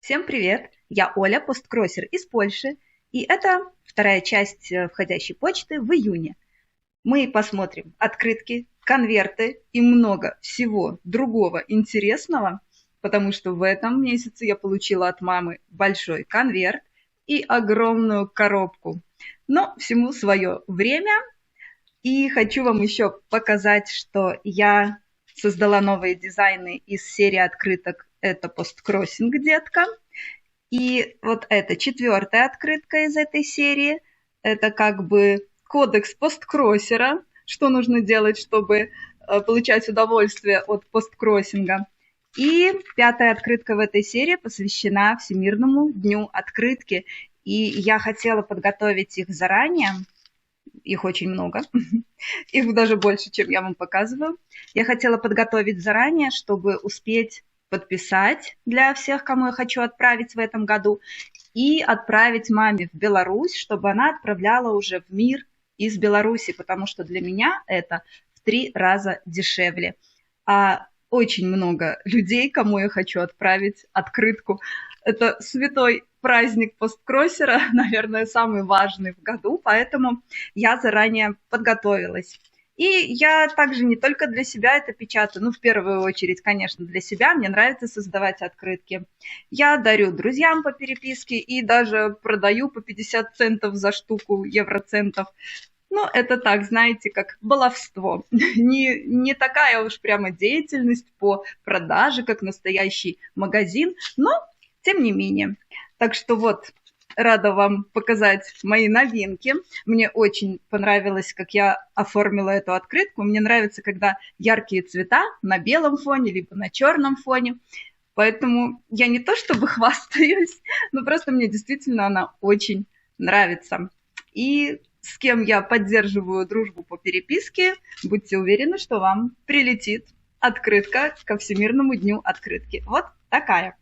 Всем привет! Я Оля, посткроссер из Польши, и это вторая часть входящей почты в июне. Мы посмотрим открытки, конверты и много всего другого интересного, потому что в этом месяце я получила от мамы большой конверт и огромную коробку. Но всему свое время, и хочу вам еще показать, что я создала новые дизайны из серии открыток «Это посткроссинг, детка». И вот это четвертая открытка из этой серии. Это как бы кодекс посткроссера, что нужно делать, чтобы получать удовольствие от посткроссинга. И пятая открытка в этой серии посвящена Всемирному дню открытки. И я хотела подготовить их заранее. Их очень много. Их даже больше, чем я вам показываю. Я хотела подготовить заранее, чтобы успеть подписать для всех, кому я хочу отправить в этом году, и отправить маме в Беларусь, чтобы она отправляла уже в мир из Беларуси, потому что для меня это в 3 раза дешевле. А очень много людей, кому я хочу отправить открытку. Это святой праздник посткроссера, наверное, самый важный в году, поэтому я заранее подготовилась. И я также не только для себя это печатаю, в первую очередь, конечно, для себя. Мне нравится создавать открытки. Я дарю друзьям по переписке и даже продаю по 50 центов за штуку, евроцентов. Это так, знаете, как баловство. Не такая уж прямо деятельность по продаже, как настоящий магазин, но тем не менее. Так что вот, рада вам показать мои новинки. Мне очень понравилось, как я оформила эту открытку. Мне нравится, когда яркие цвета на белом фоне, либо на черном фоне. Поэтому я не то чтобы хвастаюсь, но просто мне действительно она очень нравится. И с кем я поддерживаю дружбу по переписке, будьте уверены, что вам прилетит открытка ко Всемирному дню открытки. Вот такая.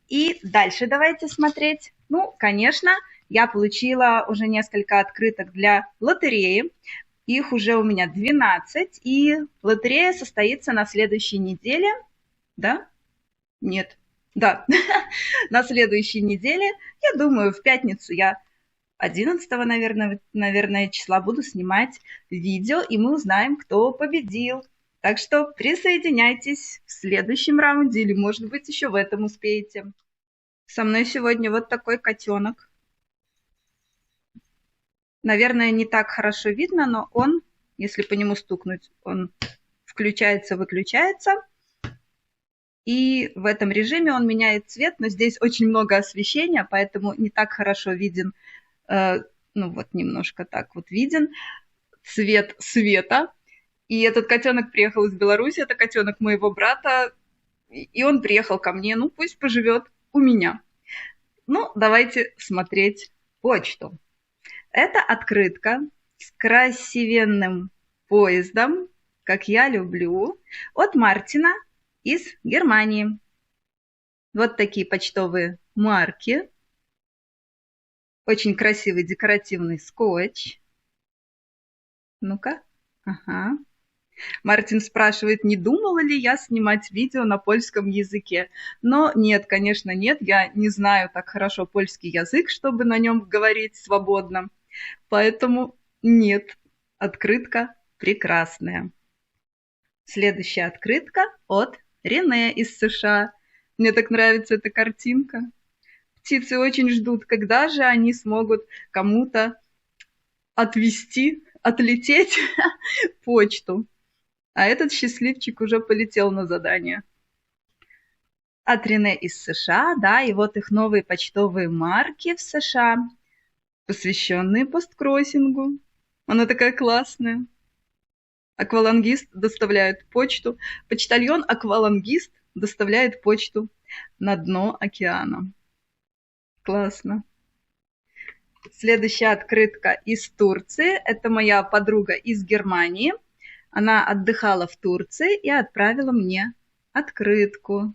И дальше давайте смотреть. Конечно, я получила уже несколько открыток для лотереи. Их уже у меня 12, и лотерея состоится на следующей неделе. Да? Нет. Да, на следующей неделе. Я думаю, в пятницу я 11, наверное, числа буду снимать видео, и мы узнаем, кто победил. Так что присоединяйтесь в следующем раунде, или, может быть, еще в этом успеете. Со мной сегодня вот такой котенок. Наверное, не так хорошо видно, но он, если по нему стукнуть, он включается, выключается. И в этом режиме он меняет цвет, но здесь очень много освещения, поэтому не так хорошо виден, немножко так вот виден цвет света. И этот котенок приехал из Беларуси, это котенок моего брата, и он приехал ко мне, пусть поживет у меня. Давайте смотреть почту. Это открытка с красивенным поездом, как я люблю, от Мартина из Германии. Вот такие почтовые марки. Очень красивый декоративный скотч. Ну-ка. Ага. Мартин спрашивает, не думала ли я снимать видео на польском языке. Но нет, конечно, нет. Я не знаю так хорошо польский язык, чтобы на нем говорить свободно. Поэтому нет. Открытка прекрасная. Следующая открытка от Рене из США. Мне так нравится эта картинка. Птицы очень ждут, когда же они смогут кому-то отлететь почту. А этот счастливчик уже полетел на задание. От Рене из США, да, и вот их новые почтовые марки в США, посвященные посткроссингу. Она такая классная. Аквалангист доставляет почту. Почтальон-аквалангист доставляет почту на дно океана. Классно. Следующая открытка из Турции. Это моя подруга из Германии. Она отдыхала в Турции и отправила мне открытку.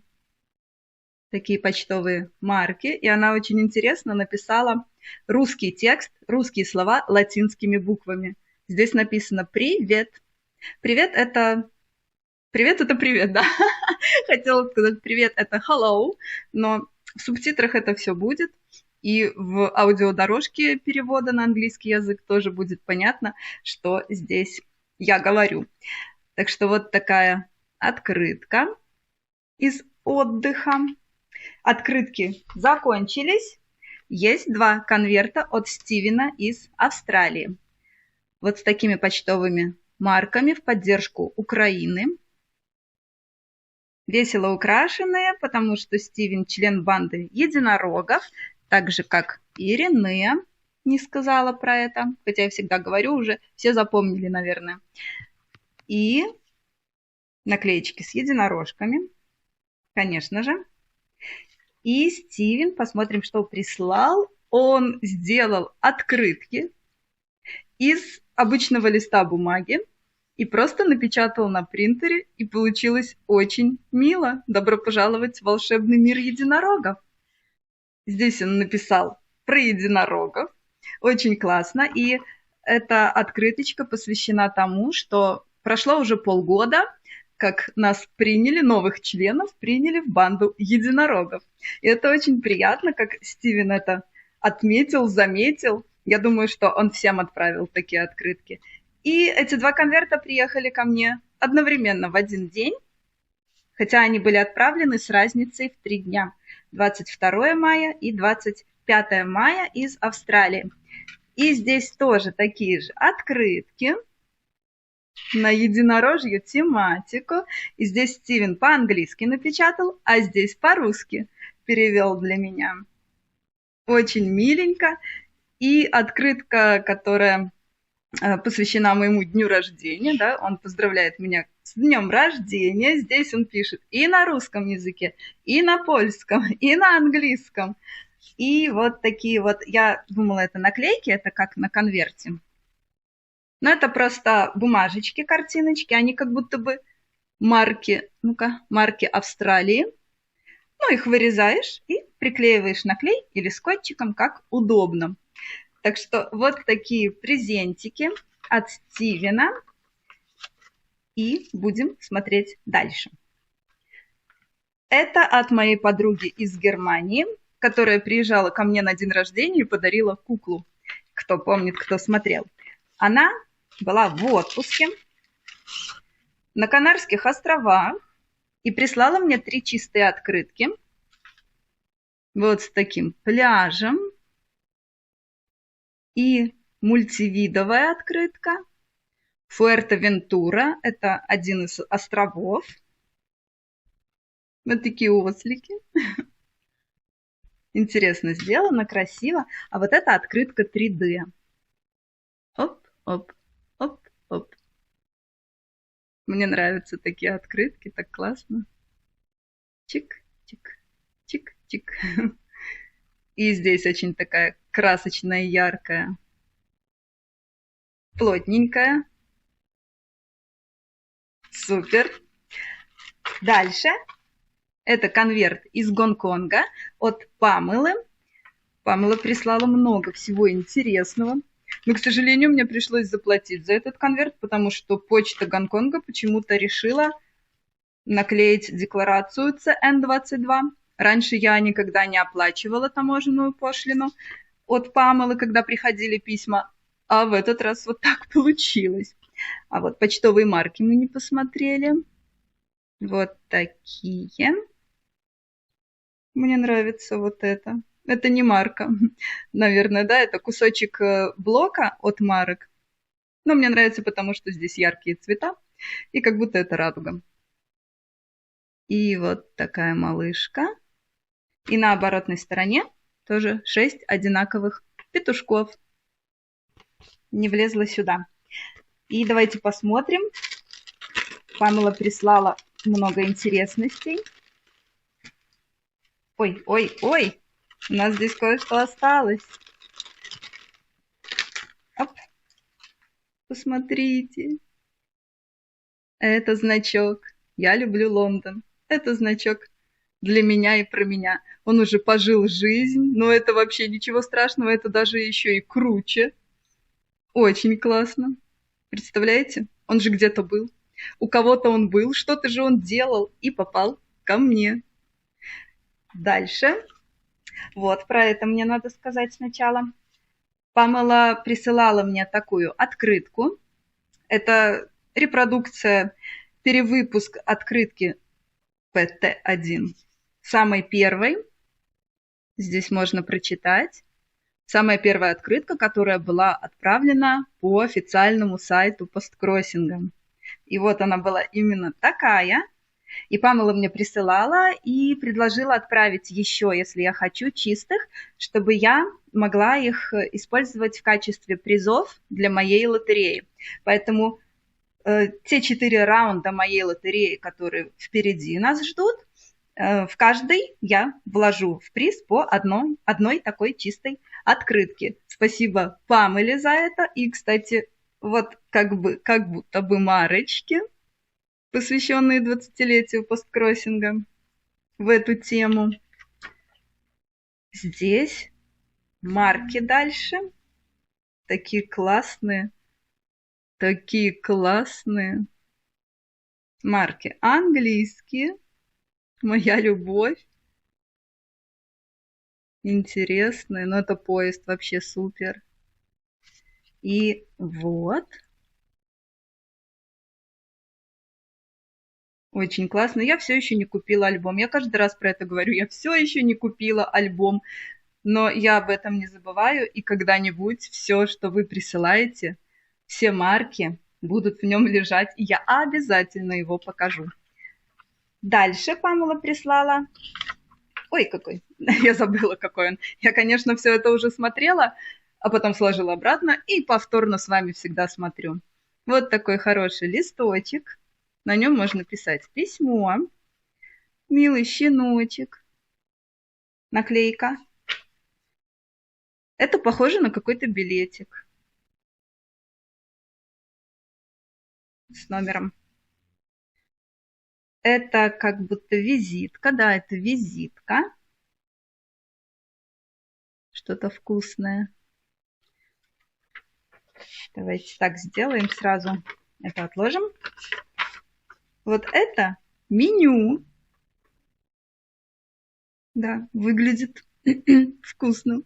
Такие почтовые марки. И она очень интересно написала русский текст, русские слова латинскими буквами. Здесь написано «Привет». Привет – это привет, да. Хотела сказать привет – это hello, но В субтитрах это все будет. И в аудиодорожке перевода на английский язык тоже будет понятно, что здесь я говорю. Так что вот такая открытка из отдыха. Открытки закончились. Есть 2 конверта от Стивена из Австралии. Вот с такими почтовыми марками в поддержку Украины. Весело украшенные, потому что Стивен член банды единорогов, так же, как и Рене не сказала про это, хотя я всегда говорю уже, все запомнили, наверное. И наклеечки с единорожками, конечно же. И Стивен, посмотрим, что прислал. Он сделал открытки из обычного листа бумаги и просто напечатал на принтере, и получилось очень мило. Добро пожаловать в волшебный мир единорогов. Здесь он написал про единорогов. Очень классно. И эта открыточка посвящена тому, что прошло уже полгода, как нас приняли, новых членов приняли в банду единорогов. И это очень приятно, как Стивен это отметил, заметил. Я думаю, что он всем отправил такие открытки. И эти 2 конверта приехали ко мне одновременно в один день, хотя они были отправлены с разницей в 3 дня. 22 мая и 25 мая из Австралии. И здесь тоже такие же открытки на единорожью тематику. И здесь Стивен по-английски напечатал, а здесь по-русски перевел для меня. Очень миленько. И открытка, которая посвящена моему дню рождения, да, он поздравляет меня с днем рождения. Здесь он пишет и на русском языке, и на польском, и на английском. И вот такие вот, я думала, это наклейки, это как на конверте. Но это просто бумажечки, картиночки, они как будто бы марки, марки Австралии. Ну, их вырезаешь и приклеиваешь на клей или скотчиком, как удобно. Так что вот такие презентики от Стивена. И будем смотреть дальше. Это от моей подруги из Германии, которая приезжала ко мне на день рождения и подарила куклу. Кто помнит, кто смотрел. Она была в отпуске на Канарских островах и прислала мне 3 чистые открытки. Вот с таким пляжем. И мультивидовая открытка. Фуэртевентура – это один из островов. Вот такие ослики. Интересно сделано, красиво. А вот это открытка 3D. Оп, оп, оп, оп. Мне нравятся такие открытки, так классно. Чик, чик, чик, чик. И здесь очень такая красочная, яркая, плотненькая. Супер. Дальше. Это конверт из Гонконга от Памелы. Памела прислала много всего интересного. Но, к сожалению, мне пришлось заплатить за этот конверт, потому что почта Гонконга почему-то решила наклеить декларацию CN22. Раньше я никогда не оплачивала таможенную пошлину от Памелы, когда приходили письма, а в этот раз вот так получилось. А вот почтовые марки мы не посмотрели. Вот такие. Мне нравится вот это. Это не марка, наверное, да, это кусочек блока от марок. Но мне нравится, потому что здесь яркие цвета, и как будто это радуга. И вот такая малышка. И на оборотной стороне тоже 6 одинаковых петушков. Не влезла сюда. И давайте посмотрим. Памела прислала много интересностей. Ой, ой, ой. У нас здесь кое-что осталось. Оп. Посмотрите. Это значок. Я люблю Лондон. Это значок для меня и про меня. Он уже пожил жизнь, но это вообще ничего страшного. Это даже еще и круче. Очень классно. Представляете? Он же где-то был. У кого-то он был, что-то же он делал и попал ко мне. Дальше. Вот, про это мне надо сказать сначала. Памела присылала мне такую открытку. Это репродукция, перевыпуск открытки ПТ-1. Самой первой. Здесь можно прочитать. Самая первая открытка, которая была отправлена по официальному сайту посткроссинга. И вот она была именно такая. И Памела мне присылала и предложила отправить еще, если я хочу, чистых, чтобы я могла их использовать в качестве призов для моей лотереи. Поэтому те 4 раунда моей лотереи, которые впереди нас ждут, в каждый я вложу в приз по одной такой чистой открытке. Спасибо Памеле за это. И, кстати, вот как будто бы марочки, посвященные 20-летию посткроссинга, в эту тему. Здесь марки дальше. Такие классные. Такие классные. Марки английские. Моя любовь. Интересные. Но это поезд вообще супер. И вот. Очень классно. Я все еще не купила альбом. Я каждый раз про это говорю. Я все еще не купила альбом. Но я об этом не забываю. И когда-нибудь все, что вы присылаете, все марки будут в нем лежать. И я обязательно его покажу. Дальше Памела прислала. Ой, какой. Я забыла, какой он. Я, конечно, все это уже смотрела, а потом сложила обратно и повторно с вами всегда смотрю. Вот такой хороший листочек. На нем можно писать письмо. Милый щеночек. Наклейка. Это похоже на какой-то билетик. С номером. Это как будто визитка. Да, это визитка. Что-то вкусное. Давайте так сделаем сразу. Это отложим. Вот это меню. Да, выглядит вкусно.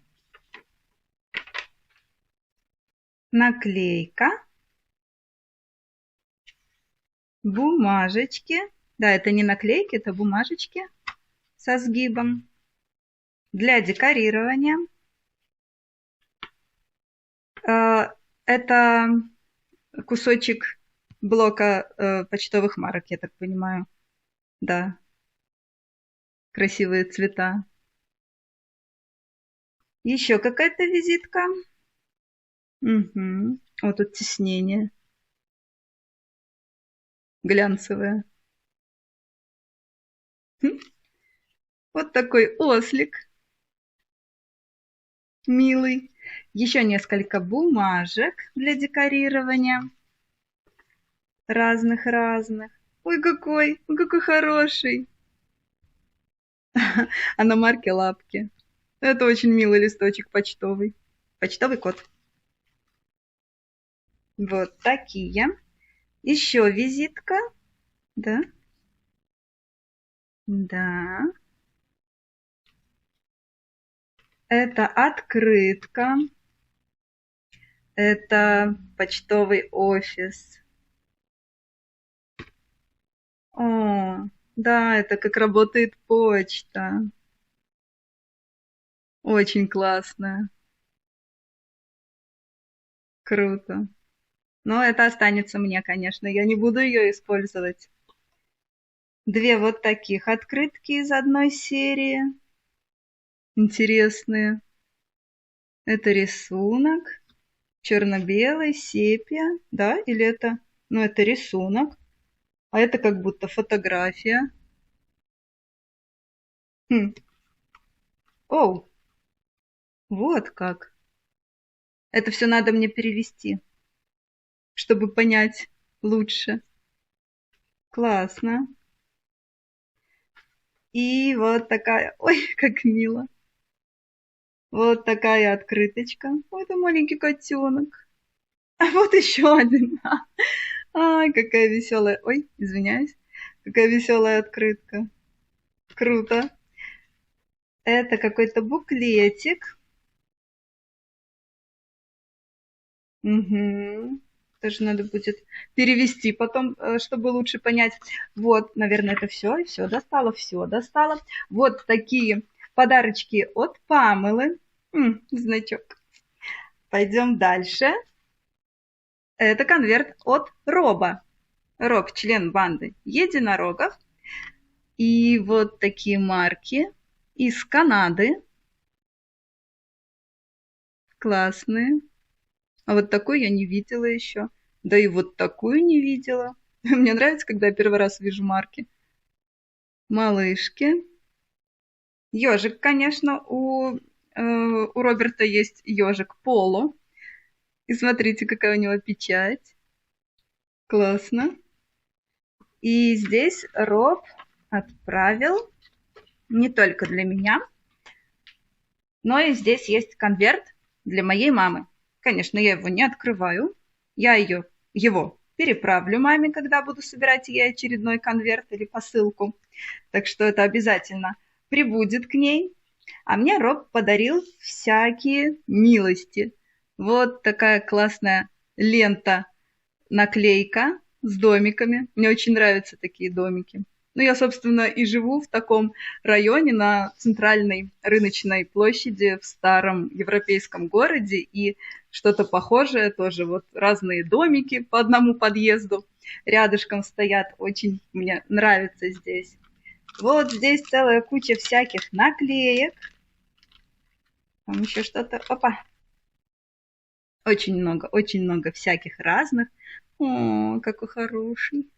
Наклейка. Бумажечки. Да, это не наклейки, это бумажечки со сгибом. Для декорирования. Это кусочек блока почтовых марок, я так понимаю. Да. Красивые цвета. Еще какая-то визитка. Угу. Вот тут тиснение. Глянцевое. Вот такой ослик. Милый. Еще несколько бумажек для декорирования. Разных-разных. Ой, какой хороший. А на марке лапки. Это очень милый листочек почтовый. Почтовый код. Вот такие. Еще визитка. Да. Да. Это открытка. Это почтовый офис. О, да, это как работает почта. Очень классно. Круто. Но это останется мне, конечно. Я не буду ее использовать. Две вот таких открытки из одной серии. Интересные. Это рисунок. Черно-белый, сепия. Да, или это... Ну, это рисунок. А это как будто фотография. Оу, вот как. Это все надо мне перевести, чтобы понять лучше. Классно. И вот такая... Ой, как мило. Вот такая открыточка. Ой, это маленький котенок. А вот еще один. Ай, какая веселая. Ой, извиняюсь. Какая веселая открытка. Круто. Это какой-то буклетик. Угу. Тоже надо будет перевести потом, чтобы лучше понять. Вот, наверное, это все. Все достало, все достало. Вот такие подарочки от Памелы. Значок. Пойдем дальше. Это конверт от Роба. Роб – член банды единорогов. И вот такие марки из Канады. Классные. А вот такой я не видела еще. Да и вот такую не видела. Мне нравится, когда я первый раз вижу марки. Малышки. Ежик, конечно, у Роберта есть ежик Поло. И смотрите, какая у него печать. Классно. И здесь Роб отправил не только для меня, но и здесь есть конверт для моей мамы. Конечно, я его не открываю. Я его переправлю маме, когда буду собирать ей очередной конверт или посылку. Так что это обязательно прибудет к ней. А мне Роб подарил всякие милости. Вот такая классная лента, наклейка с домиками. Мне очень нравятся такие домики. Ну, я, собственно, и живу в таком районе на центральной рыночной площади в старом европейском городе. И что-то похожее тоже. Вот разные домики по одному подъезду рядышком стоят. Очень мне нравится здесь. Вот здесь целая куча всяких наклеек. Там еще что-то. Опа. Очень много всяких разных. О, какой хороший.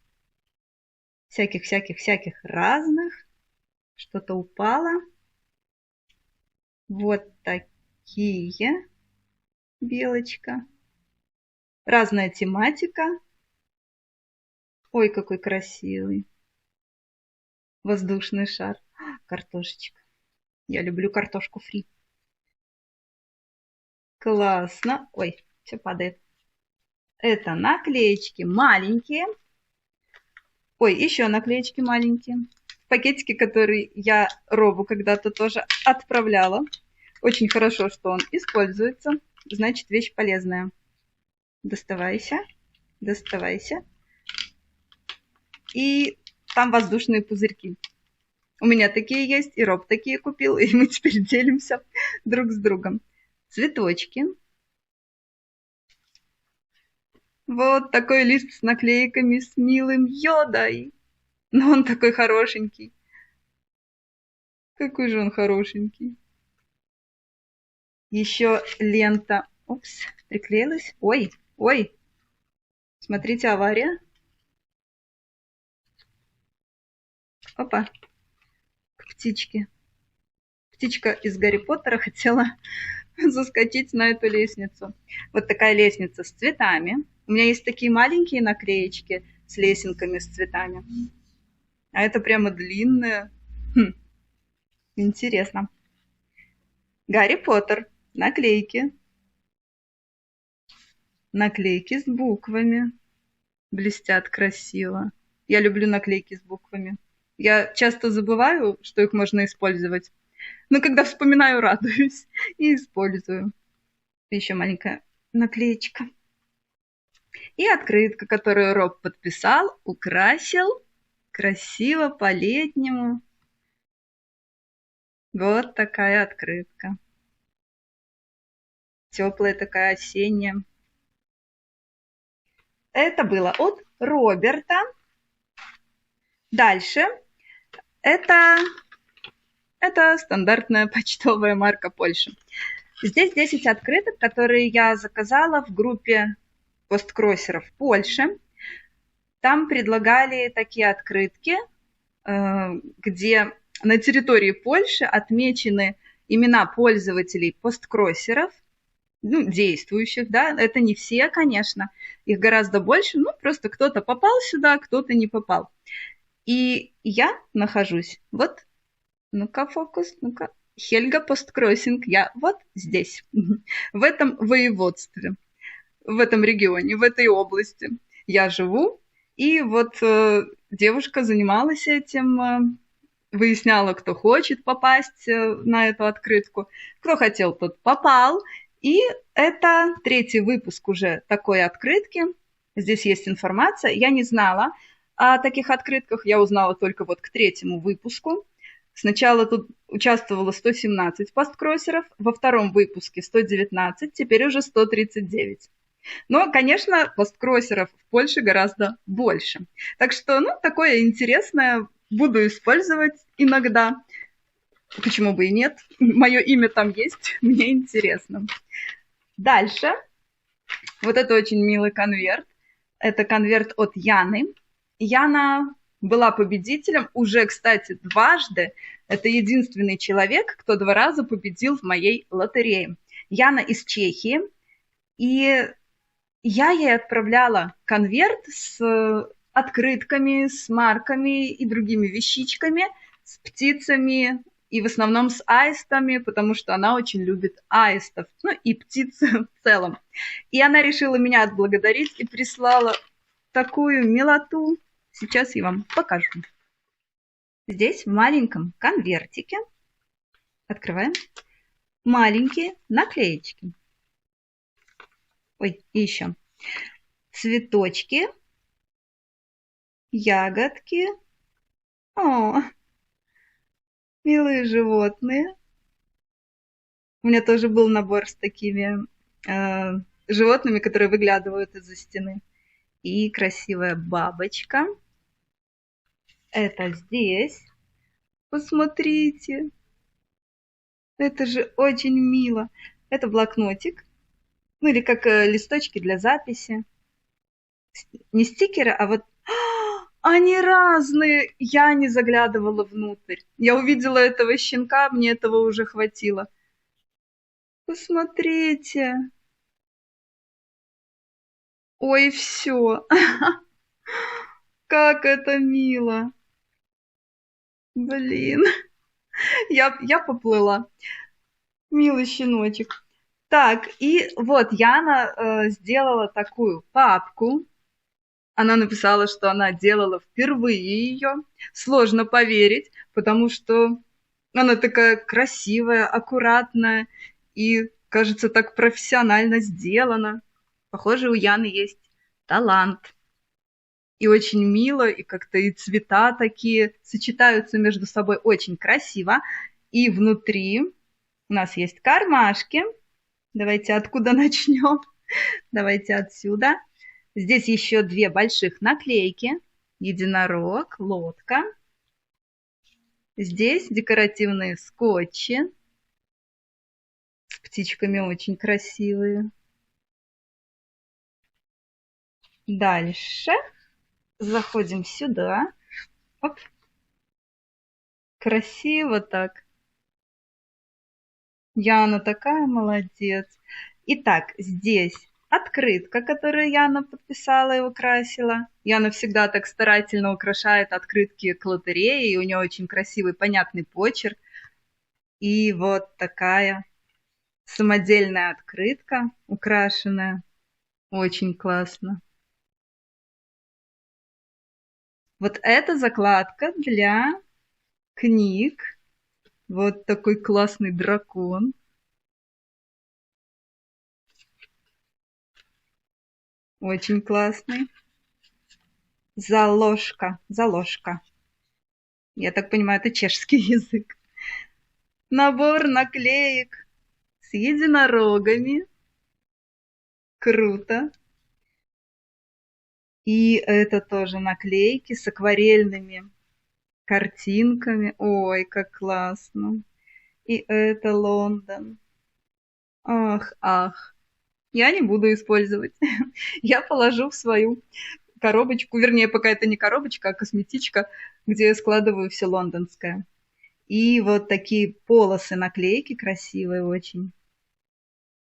Всяких разных. Что-то упало. Вот такие. Белочка. Разная тематика. Ой, какой красивый. Воздушный шар. Картошечка. Я люблю картошку фри. Классно. Ой, все падает. Это наклеечки маленькие. Ой, еще наклеечки маленькие. Пакетики, которые я Робу когда-то тоже отправляла. Очень хорошо, что он используется. Значит, вещь полезная. Доставайся. Доставайся. И там воздушные пузырьки. У меня такие есть, и Роб такие купил, и мы теперь делимся друг с другом. Цветочки. Вот такой лист с наклейками с милым Йодой. Но он такой хорошенький. Какой же он хорошенький. Еще лента. Упс, приклеилась. Ой, ой. Смотрите, авария. Опа. К птичке. Птичка из Гарри Поттера хотела заскочить на эту лестницу. Вот такая лестница с цветами. У меня есть такие маленькие наклеечки с лесенками с цветами. А это прямо длинная. Интересно. Гарри Поттер. Наклейки. Наклейки с буквами. Блестят красиво. Я люблю наклейки с буквами. Я часто забываю, что их можно использовать. Но когда вспоминаю, радуюсь и использую. Еще маленькая наклеечка. И открытка, которую Роб подписал, украсил красиво по-летнему. Вот такая открытка. Теплая такая осенняя. Это было от Роберта. Дальше. Это стандартная почтовая марка Польши. Здесь 10 открыток, которые я заказала в группе посткроссеров Польши. Там предлагали такие открытки, где на территории Польши отмечены имена пользователей посткроссеров, действующих, да, это не все, конечно, их гораздо больше, просто кто-то попал сюда, кто-то не попал. И я нахожусь, вот, ну-ка, фокус, ну-ка, Хельга Посткроссинг, я вот здесь, в этом воеводстве, в этом регионе, в этой области я живу, и вот девушка занималась этим выясняла, кто хочет попасть на эту открытку. Кто хотел, тот попал. И это третий выпуск уже такой открытки. Здесь есть информация. Я не знала о таких открытках. Я узнала только вот к третьему выпуску. Сначала тут участвовало 117 посткроссеров, во втором выпуске 119, теперь уже 139. Но, конечно, посткроссеров в Польше гораздо больше. Так что, ну, такое интересное буду использовать иногда. Почему бы и нет? Мое имя там есть, мне интересно. Дальше. Вот это очень милый конверт. Это конверт от Яны. Яна была победителем уже, кстати, дважды. Это единственный человек, кто 2 раза победил в моей лотерее. Яна из Чехии. И я ей отправляла конверт с открытками, с марками и другими вещичками, с птицами и в основном с аистами, потому что она очень любит аистов, ну и птиц в целом. И она решила меня отблагодарить и прислала такую милоту. Сейчас я вам покажу. Здесь в маленьком конвертике, открываем, маленькие наклеечки. Ой, и еще цветочки, ягодки. О, милые животные. У меня тоже был набор с такими животными, которые выглядывают из-за стены. И красивая бабочка. Это здесь. Посмотрите. Это же очень мило. Это блокнотик. Ну или как листочки для записи. Не стикеры, а вот... Они разные. Я не заглядывала внутрь. Я увидела этого щенка, мне этого уже хватило. Посмотрите. Ой, все. Как это мило. Блин. Я поплыла. Милый щеночек. Так, и вот Яна сделала такую папку. Она написала, что она делала впервые ее. Сложно поверить, потому что она такая красивая, аккуратная и, кажется, так профессионально сделана. Похоже, у Яны есть талант. И очень мило, и как-то и цвета такие сочетаются между собой очень красиво. И внутри у нас есть кармашки. Давайте откуда начнем? Давайте отсюда. Здесь еще 2 больших наклейки. Единорог, лодка. Здесь декоративные скотчи. С птичками очень красивые. Дальше. Заходим сюда. Оп. Красиво так. Яна такая молодец. Итак, здесь открытка, которую Яна подписала и украсила. Яна всегда так старательно украшает открытки к лотерее, и у нее очень красивый, понятный почерк. И вот такая самодельная открытка, украшенная. Очень классно. Вот это закладка для книг. Вот такой классный дракон. Очень классный. Заложка. Заложка. Я так понимаю, это чешский язык. Набор наклеек с единорогами. Круто. И это тоже наклейки с акварельными картинками. Ой, как классно. И это Лондон. Ах, ах. Я не буду использовать. Я положу в свою коробочку, вернее, пока это не коробочка, а косметичка, где я складываю все лондонское. И вот такие полосы наклейки красивые очень.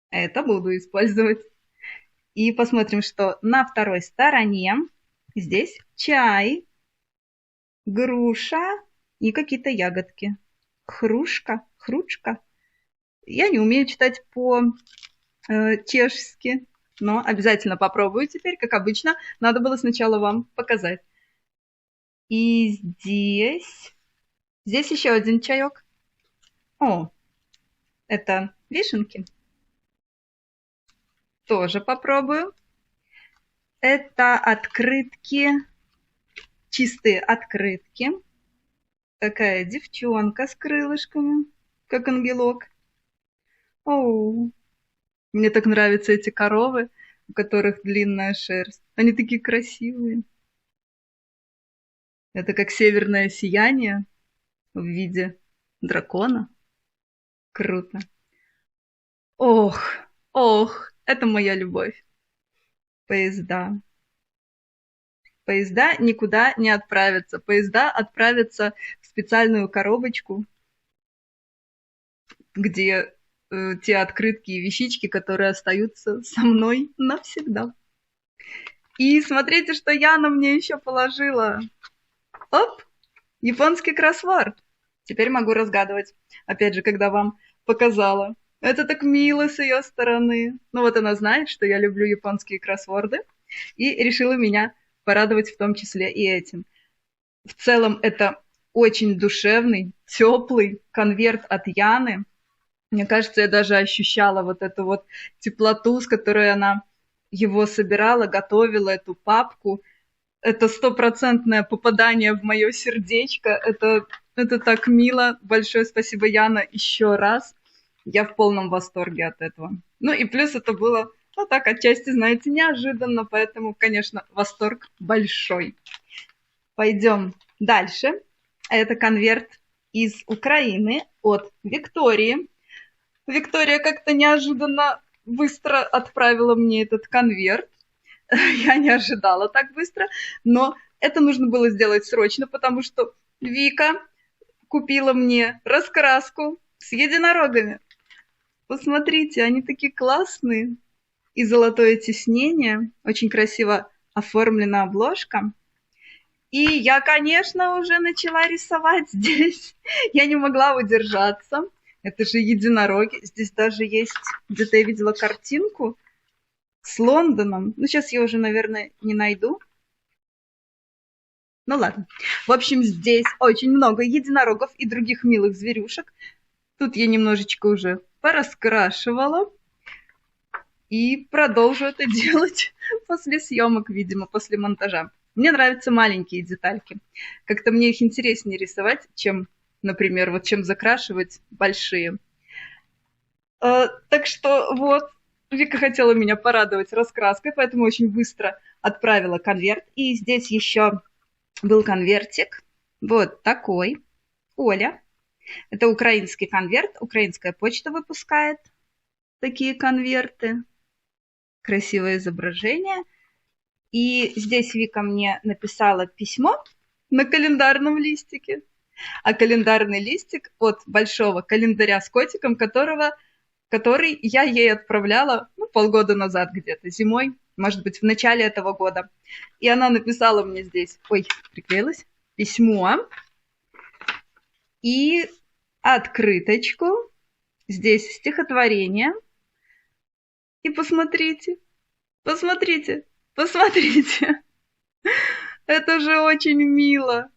Это буду использовать. И посмотрим, что на второй стороне здесь чай, груша и какие-то ягодки. Хрушка, хручка. Я не умею читать по-чешски, но обязательно попробую теперь, как обычно. Надо было сначала вам показать. И здесь Здесь еще один чаек. О, это вишенки. Тоже попробую. Это открытки, чистые открытки. Такая девчонка с крылышками, как ангелок. Оу, мне так нравятся эти коровы, у которых длинная шерсть. Они такие красивые. Это как северное сияние в виде дракона. Круто. Ох, ох, это моя любовь. Поезда. Поезда никуда не отправятся. Поезда отправятся в специальную коробочку, где те открытки и вещички, которые остаются со мной навсегда. И смотрите, что Яна мне еще положила. Оп, японский кроссворд. Теперь могу разгадывать. Опять же, когда вам показала. Это так мило с ее стороны. Ну вот она знает, что я люблю японские кроссворды. И решила меня порадовать в том числе и этим. В целом это очень душевный, теплый конверт от Яны. Мне кажется, я даже ощущала вот эту вот теплоту, с которой она его собирала, готовила эту папку. Это стопроцентное попадание в мое сердечко. Это так мило. Большое спасибо, Яна, еще раз. Я в полном восторге от этого. Ну и плюс это было, ну так, отчасти, знаете, неожиданно, поэтому, конечно, восторг большой. Пойдем дальше. Это конверт из Украины от Виктории. Виктория как-то неожиданно быстро отправила мне этот конверт. Я не ожидала так быстро, но это нужно было сделать срочно, потому что Вика купила мне раскраску с единорогами. Посмотрите, они такие классные. И золотое тиснение. Очень красиво оформлена обложка. И я, конечно, уже начала рисовать здесь. Я не могла удержаться. Это же единороги. Здесь даже есть, где-то я видела картинку с Лондоном. Ну, сейчас я уже, наверное, не найду. Ну ладно. В общем, здесь очень много единорогов и других милых зверюшек. Тут я немножечко уже пораскрашивала. И продолжу это делать после съемок, видимо, после монтажа. Мне нравятся маленькие детальки. Как-то мне их интереснее рисовать, чем, например, вот чем закрашивать большие. Так что вот, Вика хотела меня порадовать раскраской, поэтому очень быстро отправила конверт. И здесь еще был конвертик. Вот такой. Оля. Это украинский конверт. Украинская почта выпускает такие конверты. Красивое изображение. И здесь Вика мне написала письмо на календарном листике. А календарный листик от большого календаря с котиком, который я ей отправляла полгода назад где-то, зимой, может быть, в начале этого года. И она написала мне здесь, приклеилось, письмо и открыточку. Здесь стихотворение. И посмотрите, посмотрите, посмотрите. Это же очень мило.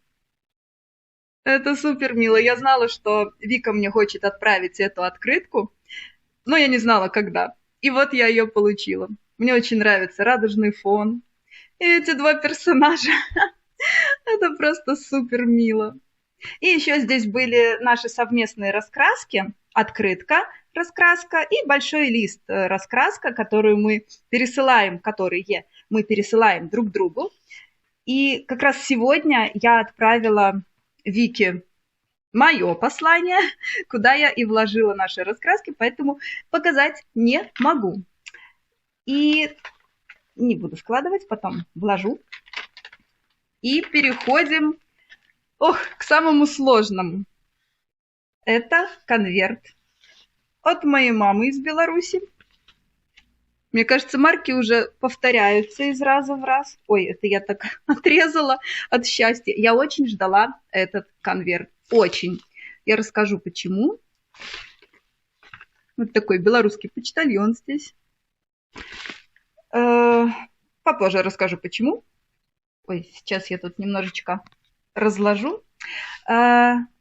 Это супер мило. Я знала, что Вика мне хочет отправить эту открытку, но я не знала, когда. И вот я ее получила. Мне очень нравится радужный фон. И эти два персонажа. Это просто супер мило. И еще здесь были наши совместные раскраски. Открытка, раскраска и большой лист раскраска, которые мы пересылаем друг другу. И как раз сегодня я отправила Вике мое послание, куда я и вложила наши раскраски, поэтому показать не могу. И не буду складывать, потом вложу. И переходим к самому сложному. Это конверт от моей мамы из Беларуси. Мне кажется, марки уже повторяются из раза в раз. Это я так отрезала от счастья. Я очень ждала этот конверт. Очень. Я расскажу, почему. Вот такой белорусский почтальон здесь. Попозже расскажу, почему. Сейчас я тут немножечко разложу.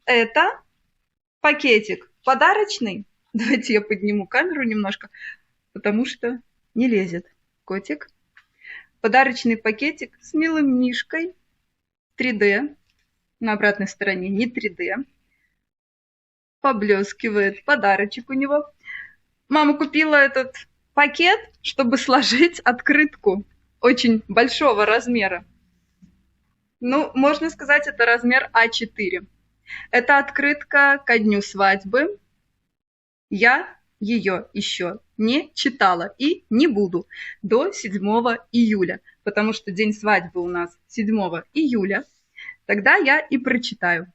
Это пакетик подарочный. Давайте я подниму камеру немножко, потому что не лезет котик. Подарочный пакетик с милым мишкой 3D. На обратной стороне не 3D. Поблескивает подарочек у него. Мама купила этот пакет, чтобы сложить открытку очень большого размера. Ну, можно сказать, это размер А4. Это открытка ко дню свадьбы. Я ее еще не читала и не буду до 7 июля, потому что день свадьбы у нас 7 июля. Тогда я и прочитаю.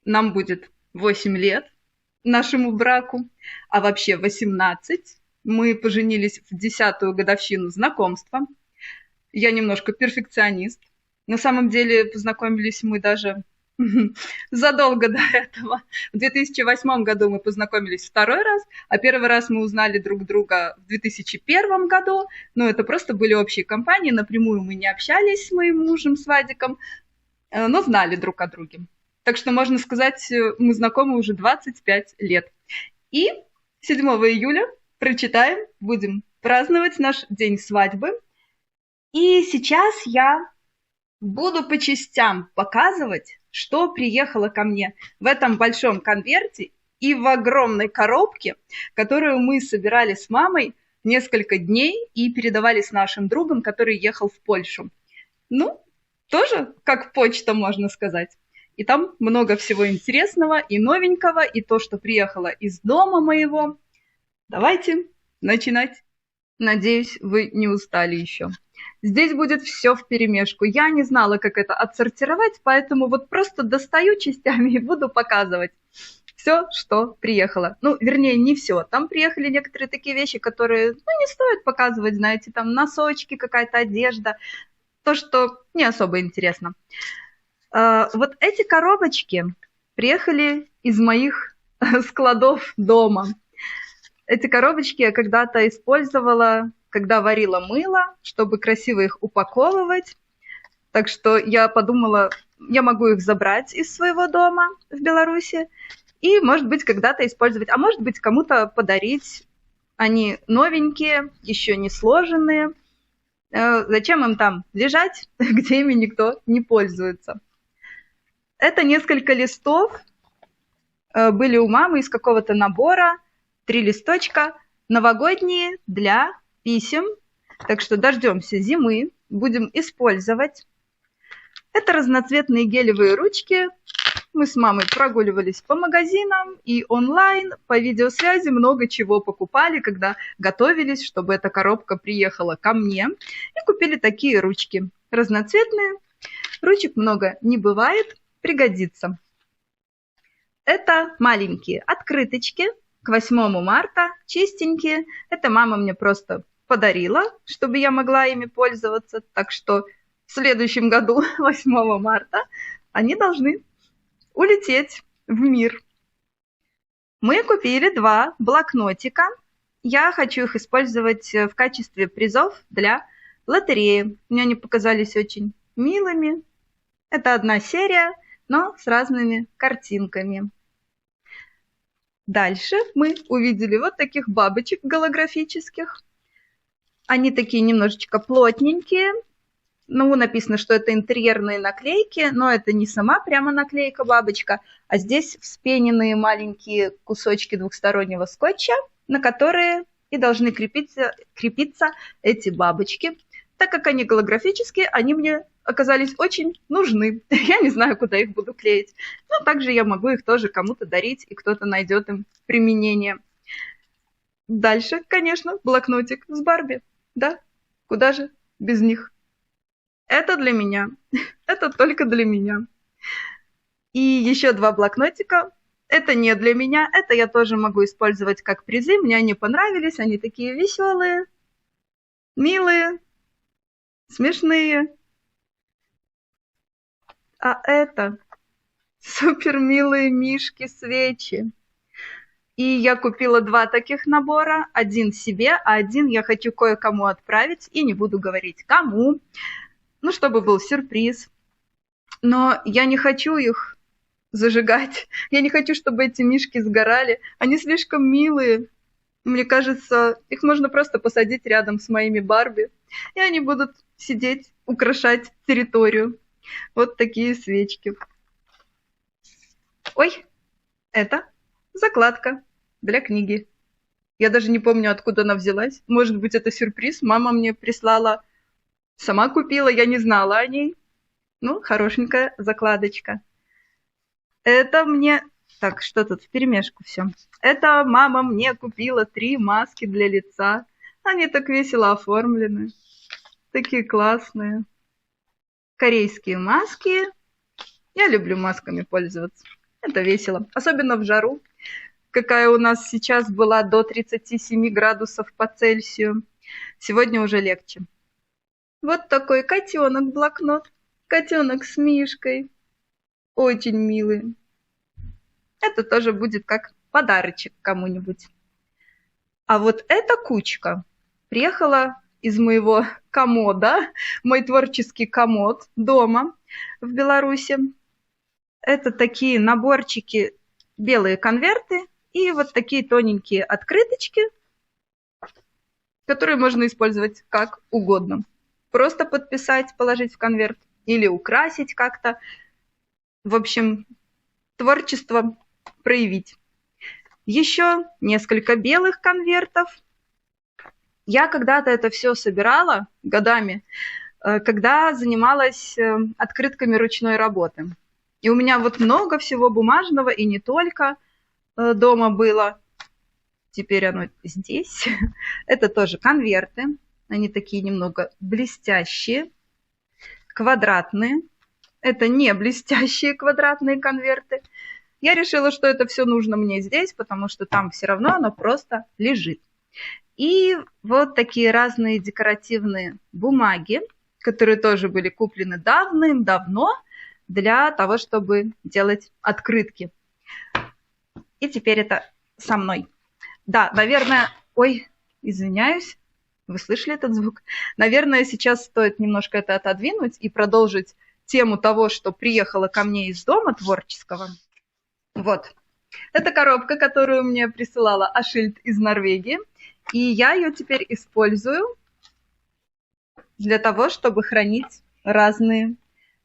Нам будет 8 лет нашему браку, а вообще 18. Мы поженились в 10-ю годовщину знакомства. Я немножко перфекционист. На самом деле познакомились мы даже задолго до этого. В 2008 году мы познакомились второй раз, а первый раз мы узнали друг друга в 2001 году. Но это просто были общие компании, напрямую мы не общались с моим мужем, с Вадиком, но знали друг о друге. Так что, можно сказать, мы знакомы уже 25 лет. И 7 июля прочитаем, будем праздновать наш день свадьбы. И сейчас я буду по частям показывать, что приехало ко мне в этом большом конверте и в огромной коробке, которую мы собирали с мамой несколько дней и передавали с нашим другом, который ехал в Польшу. Ну, тоже как почта, можно сказать. И там много всего интересного и новенького, и то, что приехало из дома моего. Давайте начинать. Надеюсь, вы не устали еще. Здесь будет все вперемешку. Я не знала, как это отсортировать, поэтому вот просто достаю частями и буду показывать все, что приехало. Ну, вернее, не все. Там приехали некоторые такие вещи, которые, не стоит показывать, знаете, там носочки, какая-то одежда, то, что не особо интересно. Вот эти коробочки приехали из моих складов дома. Эти коробочки я когда-то использовала, когда варила мыло, чтобы красиво их упаковывать. Так что я подумала, я могу их забрать из своего дома в Беларуси и, может быть, когда-то использовать, а может быть, кому-то подарить. Они новенькие, еще не сложенные. Зачем им там лежать, где ими никто не пользуется? Это несколько листов были у мамы из какого-то набора. 3 листочка новогодние для писем. Так что дождемся зимы, будем использовать. Это разноцветные гелевые ручки. Мы с мамой прогуливались по магазинам и онлайн, по видеосвязи много чего покупали, когда готовились, чтобы эта коробка приехала ко мне. И купили такие ручки разноцветные. Ручек много не бывает, пригодится. Это маленькие открыточки к 8 марта, чистенькие. Это мама мне просто подарила, чтобы я могла ими пользоваться. Так что в следующем году, 8 марта, они должны улететь в мир. Мы купили 2 блокнотика. Я хочу их использовать в качестве призов для лотереи. Мне они показались очень милыми. Это одна серия, но с разными картинками. Дальше мы увидели вот таких бабочек голографических. Они такие немножечко плотненькие. Ну, написано, что это интерьерные наклейки, но это не сама прямо наклейка-бабочка, а здесь вспененные маленькие кусочки двухстороннего скотча, на которые и должны крепиться эти бабочки. Так как они голографические, они мне оказались очень нужны. Я не знаю, куда их буду клеить. Но также я могу их тоже кому-то дарить, и кто-то найдет им применение. Дальше, конечно, блокнотик с Барби. Да, куда же без них? Это для меня. Это только для меня. И еще 2 блокнотика. Это не для меня. Это я тоже могу использовать как призы. Мне они понравились. Они такие веселые, милые, смешные. А это супер милые мишки-свечи. И я купила 2 таких набора. Один себе, а один я хочу кое-кому отправить. И не буду говорить, кому. Ну, чтобы был сюрприз. Но я не хочу их зажигать. Я не хочу, чтобы эти мишки сгорали. Они слишком милые. Мне кажется, их можно просто посадить рядом с моими Барби, и они будут сидеть, украшать территорию. Вот такие свечки. Ой, это закладка для книги. Я даже не помню, откуда она взялась. Может быть, это сюрприз. Мама мне прислала, сама купила, я не знала о ней. Ну, хорошенькая закладочка. Это мне... Так, что тут вперемешку все. Это мама мне купила 3 маски для лица. Они так весело оформлены. Такие классные. Корейские маски. Я люблю масками пользоваться. Это весело. Особенно в жару. Какая у нас сейчас была до 37 градусов по Цельсию. Сегодня уже легче. Вот такой котенок-блокнот. Котенок с мишкой. Очень милый. Это тоже будет как подарочек кому-нибудь. А вот эта кучка приехала из моего комода, мой творческий комод дома в Беларуси. Это такие наборчики, белые конверты и вот такие тоненькие открыточки, которые можно использовать как угодно. Просто подписать, положить в конверт или украсить как-то. В общем, творчество проявить. Еще несколько белых конвертов. Я когда-то это все собирала годами, когда занималась открытками ручной работы. И у меня вот много всего бумажного, и не только дома было. Теперь оно здесь. Это тоже конверты. Они такие немного блестящие, квадратные. Это не блестящие квадратные конверты. Я решила, что это все нужно мне здесь, потому что там все равно оно просто лежит. И вот такие разные декоративные бумаги, которые тоже были куплены давным-давно для того, чтобы делать открытки. И теперь это со мной. Да, наверное... Ой, извиняюсь. Вы слышали этот звук? Наверное, сейчас стоит немножко это отодвинуть и продолжить тему того, что приехало ко мне из дома творческого. Вот. Это коробка, которую мне присылала Ашильд из Норвегии. И я ее теперь использую для того, чтобы хранить разные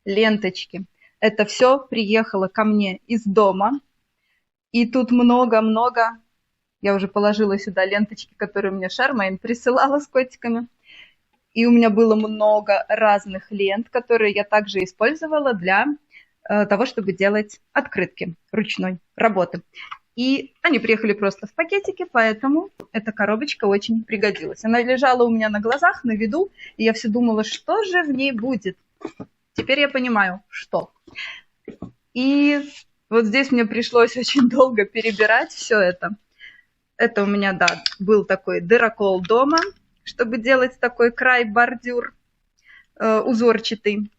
ленточки. Это все приехало ко мне из дома. И тут много-много. Я уже положила сюда ленточки, которые мне Шармейн присылала с котиками. И у меня было много разных лент, которые я также использовала для того, чтобы делать открытки ручной работы. И они приехали просто в пакетике, поэтому эта коробочка очень пригодилась. Она лежала у меня на глазах, на виду, и я все думала, что же в ней будет. Теперь я понимаю, что. И вот здесь мне пришлось очень долго перебирать все это. Это у меня, да, был такой дырокол дома, чтобы делать такой край-бордюр узорчатый.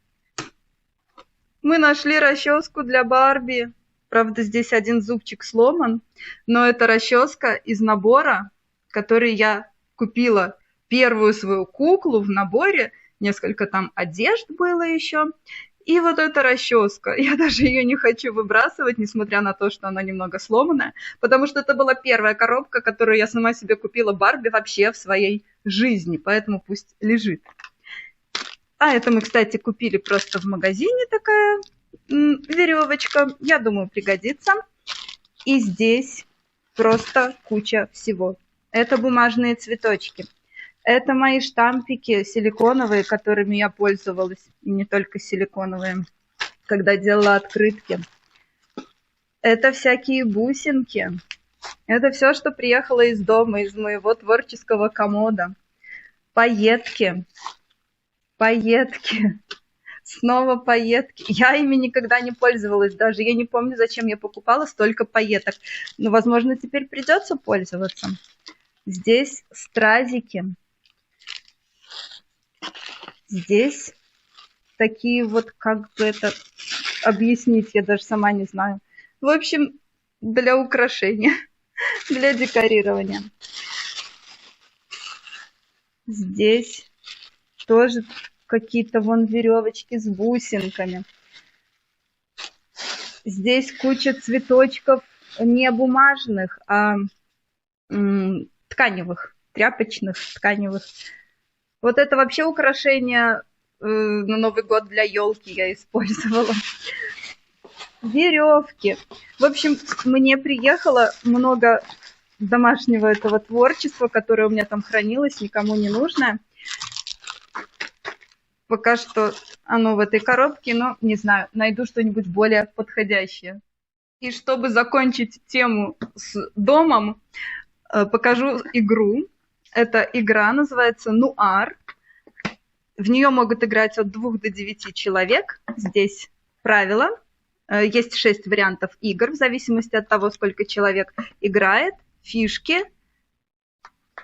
Мы нашли расческу для Барби. Правда, здесь один зубчик сломан, но это расческа из набора, который я купила первую свою куклу в наборе. Несколько там одежд было еще. И вот эта расческа. Я даже ее не хочу выбрасывать, несмотря на то, что она немного сломанная, потому что это была первая коробка, которую я сама себе купила Барби вообще в своей жизни, поэтому пусть лежит. А это мы, кстати, купили просто в магазине, такая веревочка. Я думаю, пригодится. И здесь просто куча всего. Это бумажные цветочки. Это мои штампики силиконовые, которыми я пользовалась. И не только силиконовые, когда делала открытки. Это всякие бусинки. Это все, что приехало из дома, из моего творческого комода. Пайетки. Пайетки. Снова пайетки. Я ими никогда не пользовалась даже. Я не помню, зачем я покупала столько пайеток. Но, возможно, теперь придется пользоваться. Здесь стразики. Здесь такие вот, как бы это объяснить, я даже сама не знаю. В общем, для украшения, для декорирования. Здесь тоже какие-то вон веревочки с бусинками. Здесь куча цветочков не бумажных, а тканевых, тряпочных, тканевых. Вот это вообще украшение на Новый год для елки я использовала. Веревки. В общем, мне приехало много домашнего этого творчества, которое у меня там хранилось, никому не нужное. Пока что оно в этой коробке, но не знаю, найду что-нибудь более подходящее. И чтобы закончить тему с домом, покажу игру. Эта игра называется «Нуар». В нее могут играть от 2 до 9 человек. Здесь правила. Есть 6 вариантов игр, в зависимости от того, сколько человек играет, фишки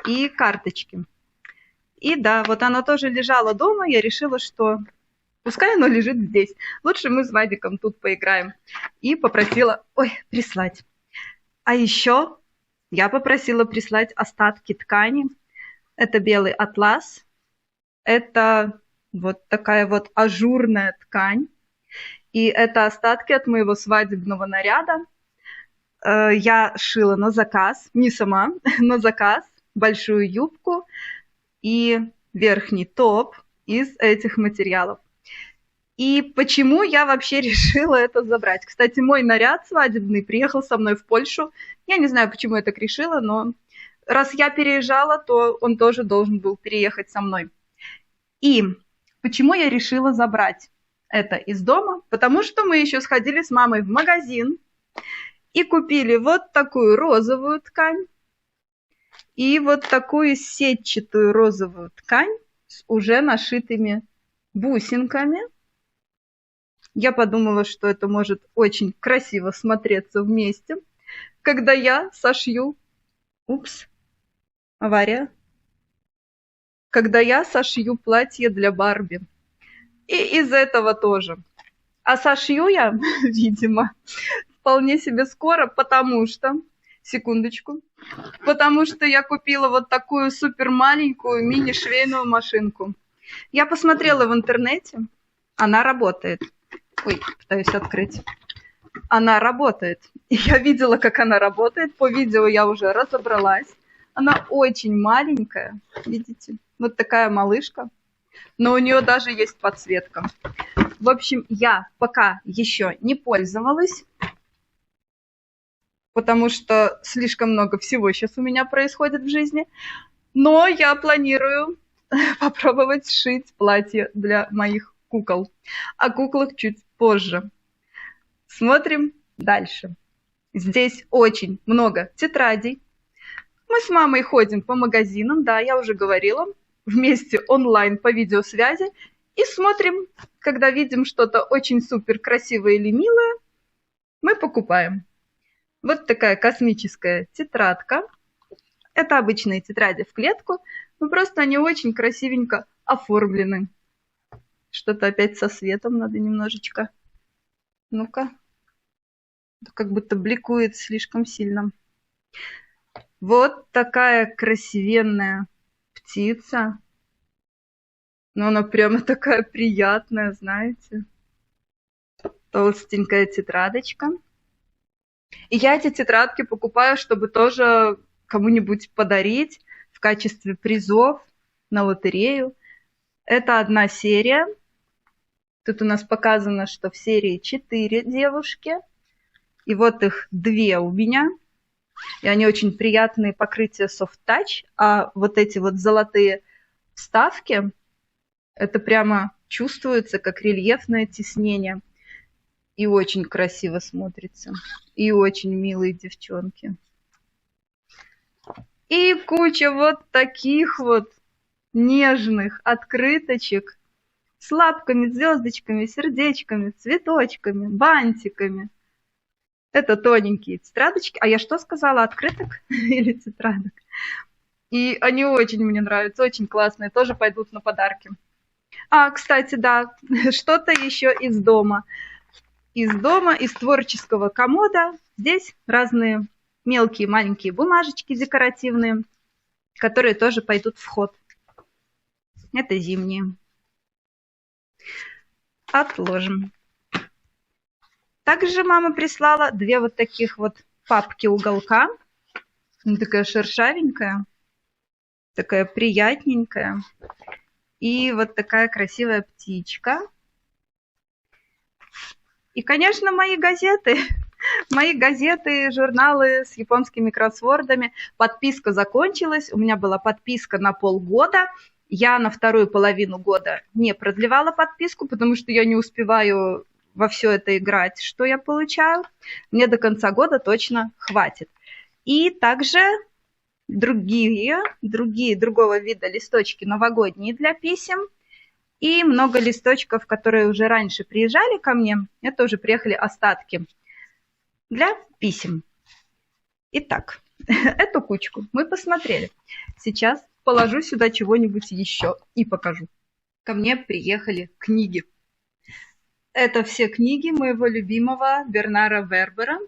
и карточки. И да, вот оно тоже лежало дома, я решила, что пускай оно лежит здесь. Лучше мы с Вадиком тут поиграем. И попросила, прислать. А еще я попросила прислать остатки ткани. Это белый атлас. Это вот такая вот ажурная ткань. И это остатки от моего свадебного наряда. Я шила на заказ, не сама, на заказ, большую юбку и верхний топ из этих материалов. И почему я вообще решила это забрать? Кстати, мой наряд свадебный приехал со мной в Польшу. Я не знаю, почему я так решила, но раз я переезжала, то он тоже должен был переехать со мной. И почему я решила забрать это из дома? Потому что мы еще сходили с мамой в магазин и купили вот такую розовую ткань и вот такую сетчатую розовую ткань с уже нашитыми бусинками. Я подумала, что это может очень красиво смотреться вместе, когда я сошью... авария. Когда я сошью платье для Барби. И из этого тоже. А сошью я, видимо, вполне себе скоро, потому что... Секундочку. Потому что я купила вот такую супер маленькую мини-швейную машинку. Я посмотрела в интернете. Она работает. Пытаюсь открыть. Она работает. И я видела, как она работает. По видео я уже разобралась. Она очень маленькая. Видите? Вот такая малышка. Но у нее даже есть подсветка. В общем, я пока еще не пользовалась. Потому что слишком много всего сейчас у меня происходит в жизни. Но я планирую попробовать сшить платье для моих кукол. О куклах чуть позже. Смотрим дальше. Здесь очень много тетрадей. Мы с мамой ходим по магазинам, да, я уже говорила, вместе онлайн по видеосвязи. И смотрим, когда видим что-то очень супер красивое или милое, мы покупаем. Вот такая космическая тетрадка. Это обычные тетради в клетку, но просто они очень красивенько оформлены. Что-то опять со светом надо немножечко. Ну-ка. Как будто бликует слишком сильно. Вот такая красивенная птица. Но она прямо такая приятная, знаете. Толстенькая тетрадочка. И я эти тетрадки покупаю, чтобы тоже кому-нибудь подарить в качестве призов на лотерею. Это одна серия. Тут у нас показано, что в серии 4 девушки. И вот их 2 у меня. И они очень приятные, покрытие soft touch. А вот эти вот золотые вставки, это прямо чувствуется как рельефное тиснение. И очень красиво смотрится. И очень милые девчонки. И куча вот таких вот нежных открыточек с лапками, звездочками, сердечками, цветочками, бантиками. Это тоненькие тетрадочки. А я что сказала? Открыток или тетрадок? И они очень мне нравятся, очень классные. Тоже пойдут на подарки. А, кстати, да, что-то еще из дома. Из творческого комода. Здесь разные мелкие, маленькие бумажечки декоративные, которые тоже пойдут в ход. Это зимние. Отложим. Также мама прислала 2 вот таких вот папки уголка. Она такая шершавенькая, такая приятненькая. И вот такая красивая птичка. И, конечно, мои газеты. Мои газеты, журналы с японскими кроссвордами. Подписка закончилась. У меня была подписка на полгода. Я на вторую половину года не продлевала подписку, потому что я не успеваю во все это играть, что я получаю. Мне до конца года точно хватит. И также другого вида листочки новогодние для писем. И много листочков, которые уже раньше приезжали ко мне. Это уже приехали остатки для писем. Итак, эту кучку мы посмотрели. Сейчас положу сюда чего-нибудь еще и покажу. Ко мне приехали книги. Это все книги моего любимого Бернара Вербера.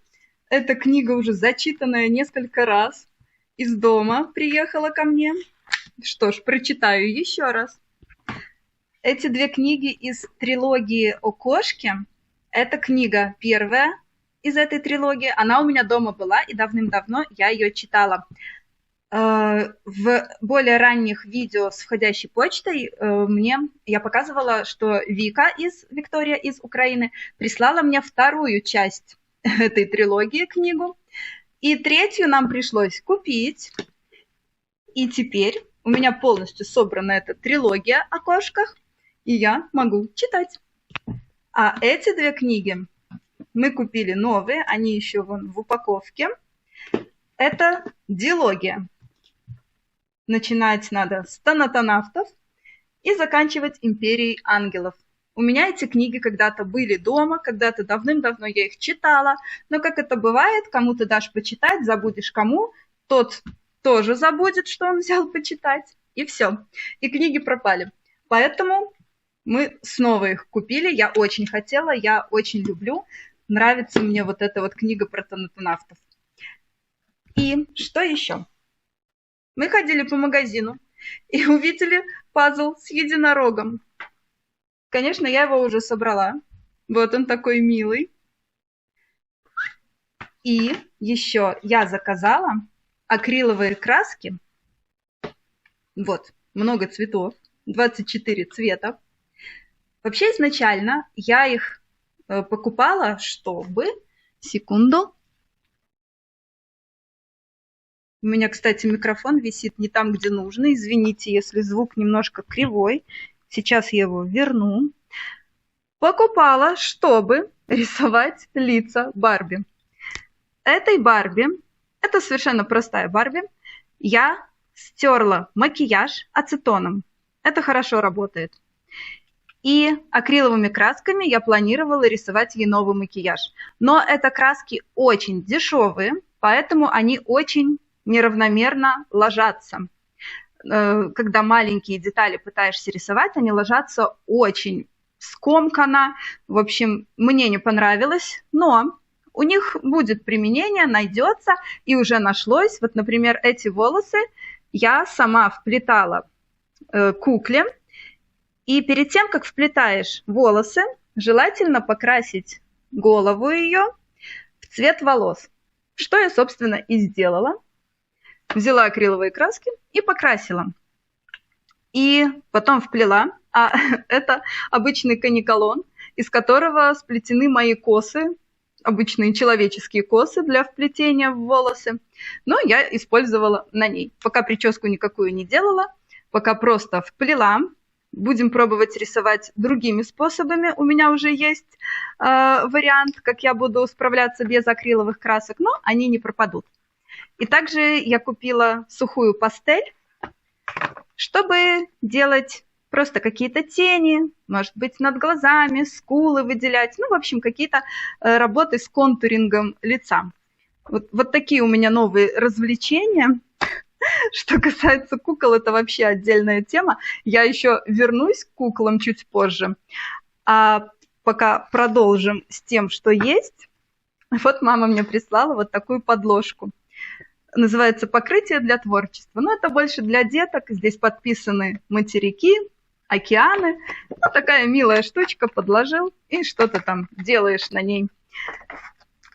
Эта книга уже зачитанная несколько раз. Из дома приехала ко мне. Что ж, прочитаю еще раз. Эти 2 книги из трилогии о кошке. Это книга первая из этой трилогии. Она у меня дома была, и давным-давно я ее читала. В более ранних видео с входящей почтой я показывала, что Виктория из Украины прислала мне 2-ю часть этой трилогии книгу. И 3-ю нам пришлось купить. И теперь у меня полностью собрана эта трилогия о кошках, и я могу читать. А эти 2 книги мы купили новые, они еще вон в упаковке. Это дилогия. Начинать надо с Танатонавтов и заканчивать Империей ангелов. У меня эти книги когда-то были дома, когда-то давным-давно я их читала, но как это бывает, кому-то дашь почитать, забудешь кому, тот тоже забудет, что он взял почитать, и все. И книги пропали. Поэтому мы снова их купили, я очень хотела, я очень люблю, нравится мне вот эта вот книга про Танатонавтов. И что еще? Мы ходили по магазину и увидели пазл с единорогом. Конечно, я его уже собрала. Вот он такой милый. И еще я заказала акриловые краски. Вот, много цветов. 24 цвета. Вообще изначально я их покупала, чтобы... Секунду. У меня, кстати, микрофон висит не там, где нужно. Извините, если звук немножко кривой. Сейчас я его верну. Покупала, чтобы рисовать лица Барби. Этой Барби, это совершенно простая Барби, я стерла макияж ацетоном. Это хорошо работает. И акриловыми красками я планировала рисовать ей новый макияж. Но это краски очень дешевые, поэтому они очень неравномерно ложатся. Когда маленькие детали пытаешься рисовать, они ложатся очень скомканно. В общем, мне не понравилось, но у них будет применение, найдется, и уже нашлось. Вот, например, эти волосы я сама вплетала кукле. И перед тем, как вплетаешь волосы, желательно покрасить голову ее в цвет волос. Что я, собственно, и сделала. Взяла акриловые краски и покрасила. И потом вплела. А это обычный каниколон, из которого сплетены мои косы, обычные человеческие косы для вплетения в волосы. Но я использовала на ней. Пока прическу никакую не делала, пока просто вплела. Будем пробовать рисовать другими способами. У меня уже есть вариант, как я буду справляться без акриловых красок, но они не пропадут. И также я купила сухую пастель, чтобы делать просто какие-то тени, может быть, над глазами, скулы выделять. Ну, в общем, какие-то работы с контурингом лица. Вот такие у меня новые развлечения. Что касается кукол, это вообще отдельная тема. Я еще вернусь к куклам чуть позже. А пока продолжим с тем, что есть. Вот мама мне прислала вот такую подложку. Называется «Покрытие для творчества». Но это больше для деток. Здесь подписаны материки, океаны. Ну, такая милая штучка, подложил, и что-то там делаешь на ней.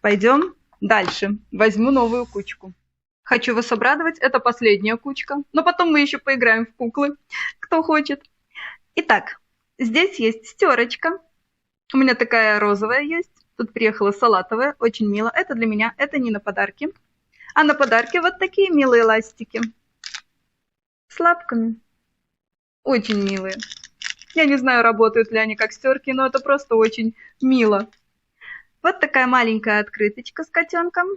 Пойдем дальше. Возьму новую кучку. Хочу вас обрадовать, это последняя кучка. Но потом мы еще поиграем в куклы, кто хочет. Итак, здесь есть стерочка. У меня такая розовая есть. Тут приехала салатовая, очень мило. Это для меня, это не на подарки. А на подарки вот такие милые ластики. С лапками. Очень милые. Я не знаю, работают ли они как стерки, но это просто очень мило. Вот такая маленькая открыточка с котенком.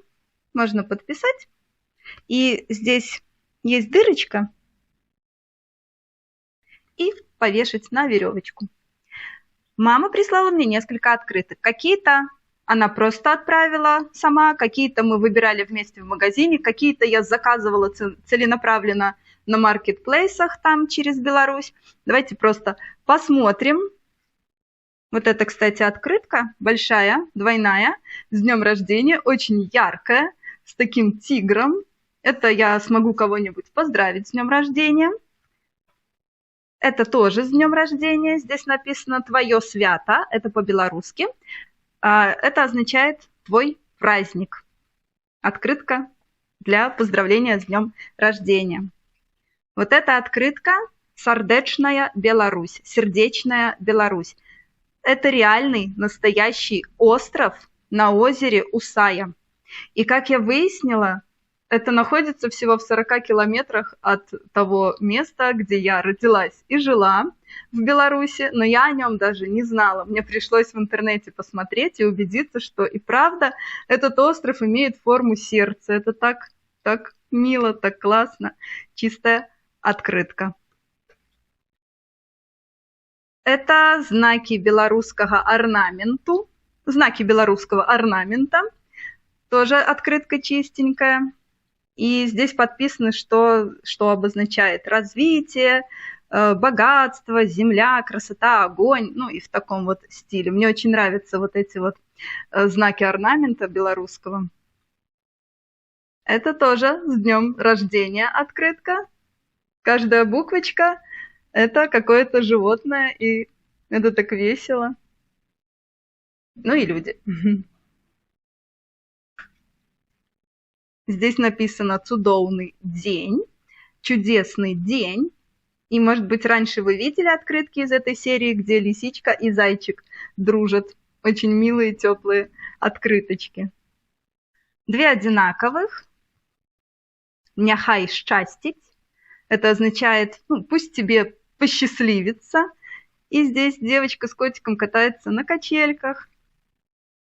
Можно подписать. И здесь есть дырочка. И повешать на веревочку. Мама прислала мне несколько открыток. Какие-то она просто отправила сама, какие-то мы выбирали вместе в магазине, какие-то я заказывала целенаправленно на маркетплейсах там через Беларусь. Давайте просто посмотрим. Вот это, кстати, открытка большая, двойная, с днем рождения, очень яркая, с таким тигром. Это я смогу кого-нибудь поздравить с днем рождения. Это тоже с днем рождения. Здесь написано «Твое свято». Это по-белорусски. Это означает «твой праздник». Открытка для поздравления с днем рождения. Вот эта открытка «Сардечная Беларусь». Сердечная Беларусь. Это реальный, настоящий остров на озере Усая. И как я выяснила, это находится всего в 40 километрах от того места, где я родилась и жила в Беларуси, но я о нем даже не знала. Мне пришлось в интернете посмотреть и убедиться, что и правда этот остров имеет форму сердца. Это так мило, так классно. Чистая открытка. Это знаки белорусского орнаменту. Знаки белорусского орнамента. Тоже открытка чистенькая. И здесь подписано, что обозначает развитие, богатство, земля, красота, огонь. Ну и в таком вот стиле. Мне очень нравятся вот эти вот знаки орнамента белорусского. Это тоже с днем рождения открытка. Каждая буквочка – это какое-то животное, и это так весело. Ну и люди. Здесь написано «Цудовный день», «Чудесный день». И, может быть, раньше вы видели открытки из этой серии, где лисичка и зайчик дружат. Очень милые, теплые открыточки. Две одинаковых. «Няхай счастить». Это означает, пусть тебе посчастливится. И здесь девочка с котиком катается на качельках.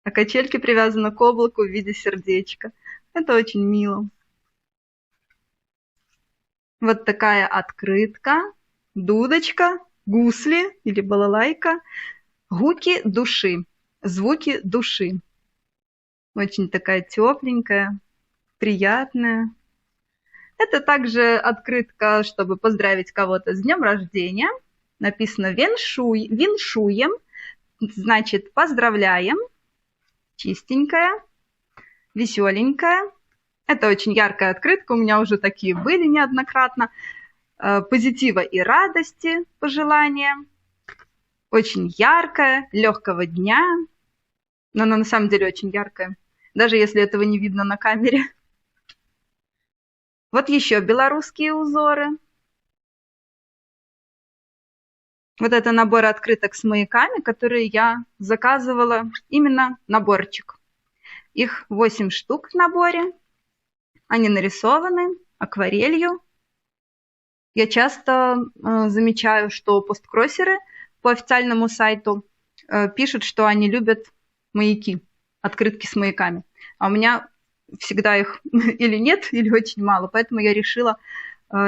А качельки привязаны к облаку в виде сердечка. Это очень мило. Вот такая открытка, дудочка, гусли или балалайка, гуки души, звуки души. Очень такая тепленькая, приятная. Это также открытка, чтобы поздравить кого-то с днем рождения. Написано «Виншуем», значит поздравляем, чистенькая. Веселенькая. Это очень яркая открытка, у меня уже такие были неоднократно. Позитива и радости пожелания. Очень яркая, легкого дня. Но она на самом деле очень яркая, даже если этого не видно на камере. Вот еще белорусские узоры. Вот это набор открыток с маяками, которые я заказывала, именно наборчик. Их 8 штук в наборе. Они нарисованы акварелью. Я часто замечаю, что посткроссеры по официальному сайту пишут, что они любят маяки, открытки с маяками. А у меня всегда их или нет, или очень мало. Поэтому я решила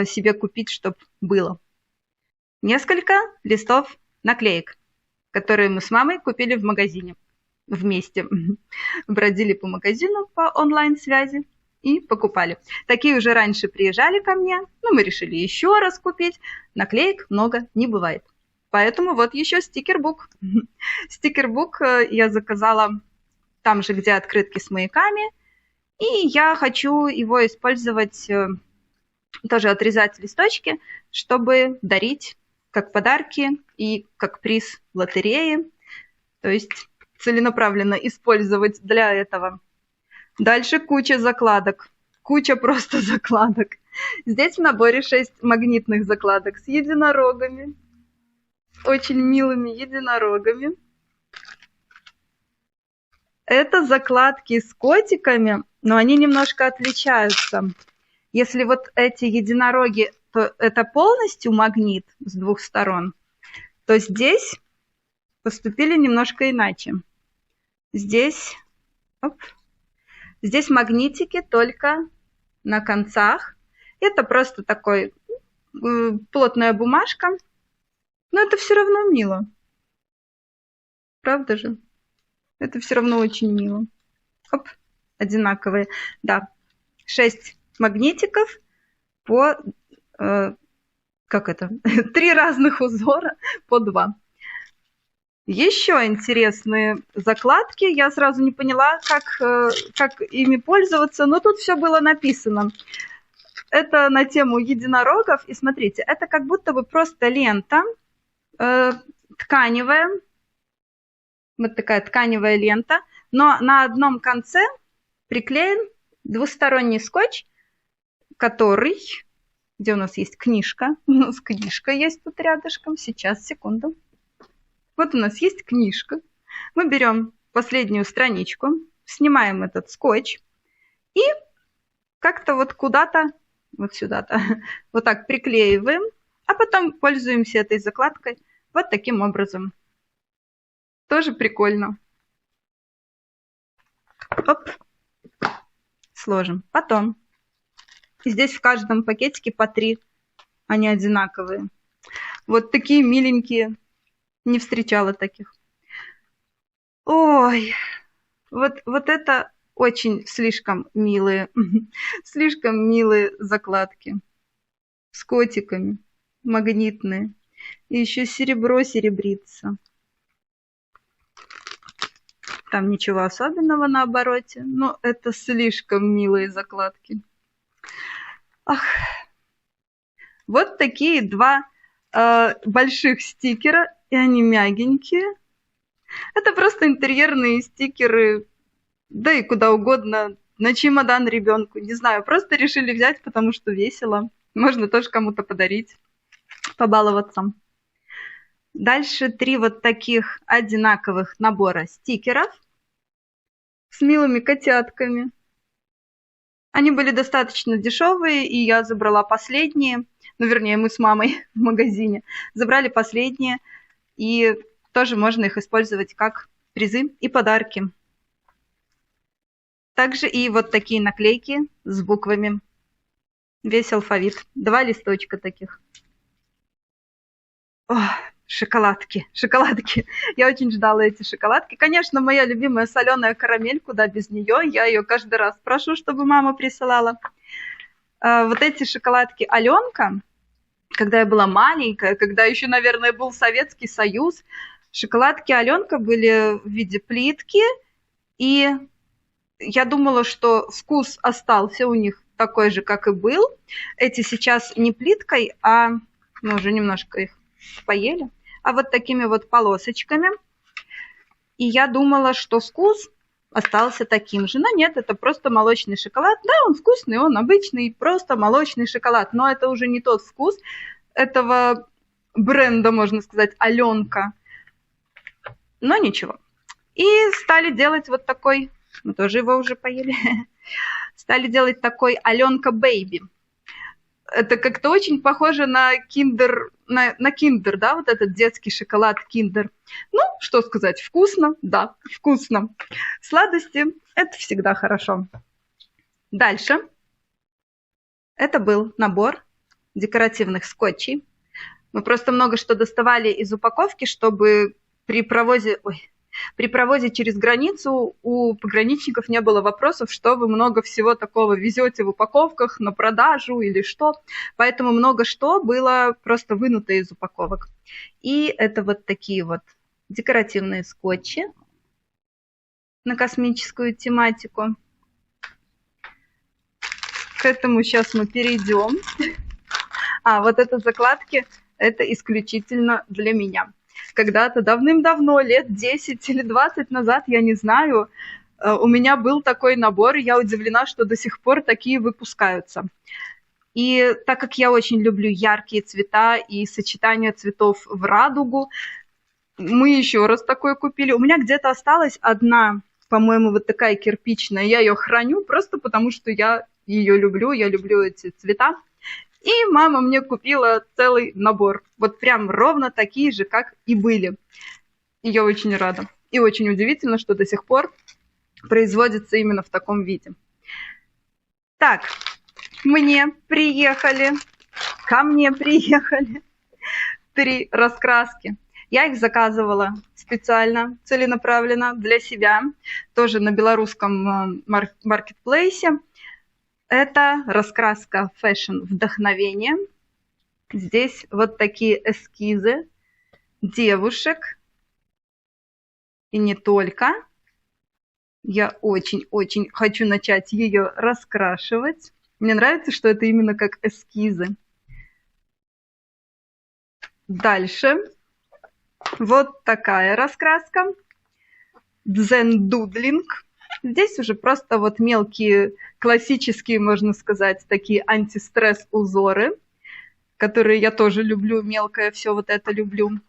себе купить, чтобы было. Несколько листов наклеек, которые мы с мамой купили в магазине. Вместе бродили по магазину по онлайн-связи и покупали. Такие уже раньше приезжали ко мне, но мы решили еще раз купить. Наклеек много не бывает. Поэтому вот еще стикербук. Стикербук я заказала там же, где открытки с маяками. И я хочу его использовать, тоже отрезать листочки, чтобы дарить как подарки и как приз лотереи. То есть целенаправленно использовать для этого. Дальше куча закладок. Куча просто закладок. Здесь в наборе 6 магнитных закладок с единорогами. Очень милыми единорогами. Это закладки с котиками, но они немножко отличаются. Если вот эти единороги, то это полностью магнит с двух сторон, то здесь поступили немножко иначе. Здесь, здесь магнитики только на концах. Это просто такой плотная бумажка, но это все равно мило. Правда же? Это все равно очень мило. Оп, одинаковые. Да, 6 магнитиков по, как это, 3 разных узора по 2. Еще интересные закладки. Я сразу не поняла, как ими пользоваться, но тут все было написано. Это на тему единорогов. И смотрите, это как будто бы просто лента тканевая. Вот такая тканевая лента. Но на одном конце приклеен двусторонний скотч, который... Где у нас есть книжка? У нас книжка есть тут рядышком. Сейчас, секунду. Вот у нас есть книжка. Мы берем последнюю страничку, снимаем этот скотч и как-то вот куда-то, вот сюда-то, вот так приклеиваем, а потом пользуемся этой закладкой вот таким образом. Тоже прикольно. Оп. Сложим. Потом. Здесь в каждом пакетике по 3. Они одинаковые. Вот такие миленькие. Не встречала таких. Ой, вот это очень слишком милые закладки. С котиками. Магнитные. И еще серебро серебрится. Там ничего особенного на обороте, но это слишком милые закладки. Ах. Вот такие 2 больших стикера, и они мягенькие. Это просто интерьерные стикеры, да и куда угодно, на чемодан ребенку, не знаю, просто решили взять, потому что весело. Можно тоже кому-то подарить, побаловаться. Дальше 3 вот таких одинаковых набора стикеров с милыми котятками. Они были достаточно дешевые, и я забрала последние. Ну, вернее, мы с мамой в магазине забрали последние. И тоже можно их использовать как призы и подарки. Также и вот такие наклейки с буквами. Весь алфавит. 2 листочка таких. О, шоколадки. Я очень ждала эти шоколадки. Конечно, моя любимая соленая карамель, куда без нее. Я ее каждый раз прошу, чтобы мама присылала. Вот эти шоколадки Аленка, когда я была маленькая, когда еще, наверное, был Советский Союз, шоколадки Аленка были в виде плитки, и я думала, что вкус остался у них такой же, как и был. Эти сейчас не плиткой, а мы уже немножко их поели, а вот такими вот полосочками. И я думала, что вкус остался таким же. Но нет, это просто молочный шоколад. Да, он вкусный, он обычный, просто молочный шоколад. Но это уже не тот вкус этого бренда, можно сказать, Аленка. Но ничего. И стали делать вот такой, мы тоже его уже поели, стали делать такой Аленка Бэйби. Это как-то очень похоже на киндер, на киндер, да, вот этот детский шоколад киндер. Ну, что сказать, вкусно, да, вкусно. Сладости – это всегда хорошо. Дальше. Это был набор декоративных скотчей. Мы просто много что доставали из упаковки, чтобы при провозе через границу у пограничников не было вопросов, что вы много всего такого везете в упаковках на продажу или что. Поэтому много что было просто вынуто из упаковок. И это вот такие вот декоративные скотчи на космическую тематику. К этому сейчас мы перейдем. Вот это закладки, это исключительно для меня. когда-то давным-давно, лет 10 или 20 назад, я не знаю, у меня был такой набор, и я удивлена, что до сих пор такие выпускаются. И так как я очень люблю яркие цвета и сочетание цветов в радугу, мы еще раз такое купили. У меня где-то осталась одна, по-моему, вот такая кирпичная. Я ее храню просто потому, что я ее люблю, я люблю эти цвета. И мама мне купила целый набор. Вот прям ровно такие же, как и были. И я очень рада. И очень удивительно, что до сих пор производится именно в таком виде. Так, ко мне приехали 3 раскраски. Я их заказывала специально, целенаправленно для себя, тоже на белорусском маркетплейсе. Это раскраска Fashion Вдохновение. Здесь вот такие эскизы девушек. И не только. Я очень-очень хочу начать ее раскрашивать. Мне нравится, что это именно как эскизы. Дальше. Вот такая раскраска. Дзен-дудлинг. Здесь уже просто вот мелкие, классические, можно сказать, такие антистресс узоры, которые я тоже люблю, мелкое все вот это люблю.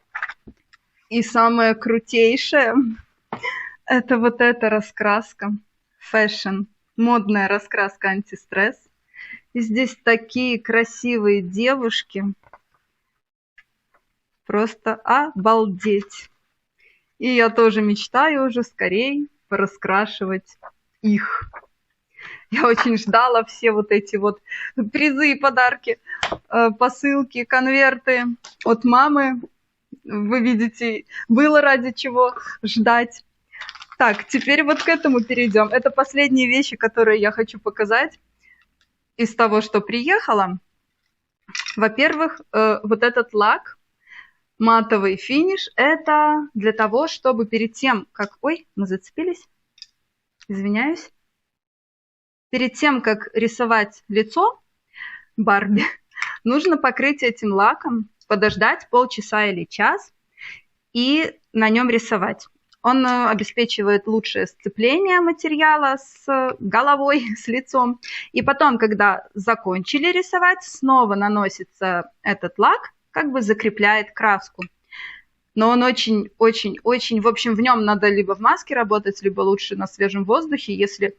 И самое крутейшее – это вот эта раскраска. Fashion. Модная раскраска антистресс. И здесь такие красивые девушки. Просто обалдеть. И я тоже мечтаю уже скорее пораскрашивать их. Я очень ждала все вот эти вот призы и подарки, посылки, конверты от мамы. Вы видите, было ради чего ждать. Так, теперь вот к этому перейдем. Это последние вещи, которые я хочу показать из того, что приехало. Во-первых, вот этот лак, матовый финиш, это для того, чтобы перед тем, как... Ой, мы зацепились. Извиняюсь. Перед тем, как рисовать лицо Барби, нужно покрыть этим лаком, подождать полчаса или час и на нем рисовать. Он обеспечивает лучшее сцепление материала с головой, с лицом. И потом, когда закончили рисовать, снова наносится этот лак, как бы закрепляет краску. Но он очень, в общем, в нем надо либо в маске работать, либо лучше на свежем воздухе. Если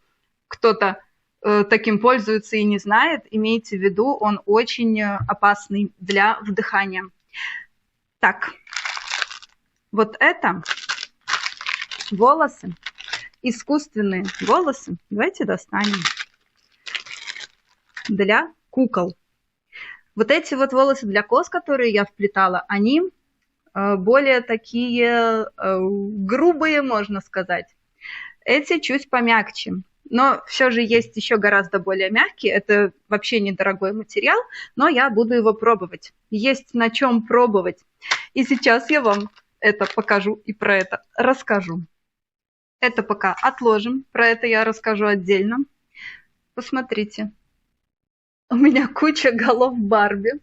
кто-то таким пользуется и не знает, имейте в виду, он очень опасный для вдыхания. Так, вот это волосы, искусственные волосы. Давайте достанем. Для кукол. Вот эти вот волосы для коз, которые я вплетала, они более такие грубые, можно сказать. Эти чуть помягче. Но все же есть еще гораздо более мягкие. Это вообще недорогой материал, но я буду его пробовать. Есть на чем пробовать. И сейчас я вам это покажу и про это расскажу. Это пока отложим. Про это я расскажу отдельно. Посмотрите. У меня куча голов Барби.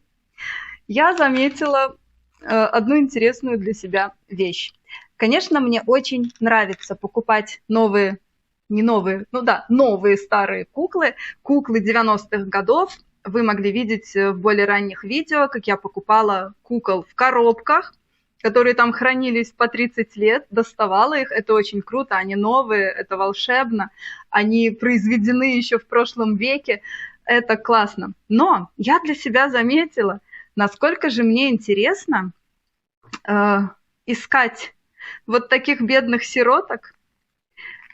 Я заметила одну интересную для себя вещь. Конечно, мне очень нравится покупать новые старые куклы 90-х годов. Вы могли видеть в более ранних видео, как я покупала кукол в коробках, которые там хранились по 30 лет, доставала их. Это очень круто, они новые, это волшебно. Они произведены еще в прошлом веке. Это классно. Но я для себя заметила, насколько же мне интересно искать вот таких бедных сироток.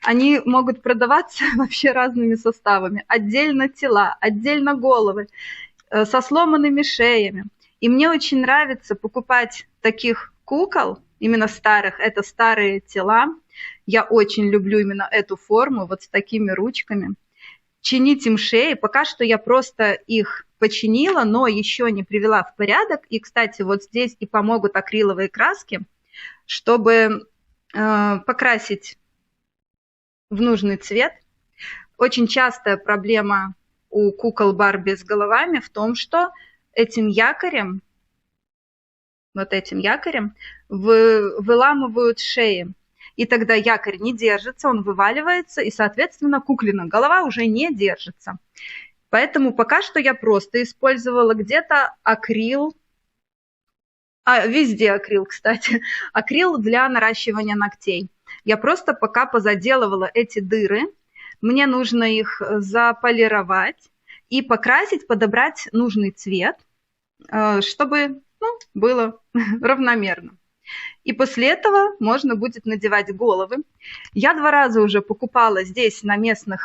Они могут продаваться вообще разными составами. Отдельно тела, отдельно головы, со сломанными шеями. И мне очень нравится покупать таких кукол, именно старых. Это старые тела. Я очень люблю именно эту форму, вот с такими ручками. Чинить им шеи. Пока что я просто их починила, но еще не привела в порядок. И, кстати, вот здесь и помогут акриловые краски, чтобы покрасить в нужный цвет. Очень частая проблема у кукол Барби с головами в том, что этим якорем, вот этим якорем, выламывают шеи. И тогда якорь не держится, он вываливается, и, соответственно, куклина голова уже не держится. Поэтому пока что я просто использовала где-то акрил, везде акрил, кстати, акрил для наращивания ногтей. Я просто пока позаделывала эти дыры, мне нужно их заполировать и покрасить, подобрать нужный цвет, чтобы было равномерно. И после этого можно будет надевать головы. Я 2 раза уже покупала здесь на местный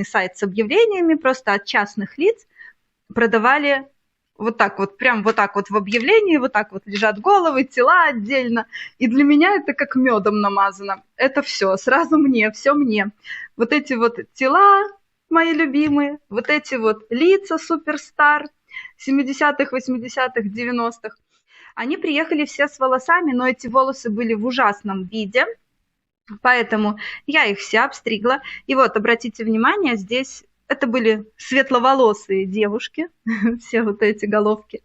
сайт с объявлениями, просто от частных лиц продавали вот так вот, прям вот так вот в объявлении, вот так вот лежат головы, тела отдельно. И для меня это как медом намазано. Это все, сразу мне, все мне. Вот эти вот тела мои любимые, вот эти вот лица суперстар 70-х, 80-х, 90-х. Они приехали все с волосами, но эти волосы были в ужасном виде, поэтому я их все обстригла. И вот, обратите внимание, здесь это были светловолосые девушки, все вот эти головки.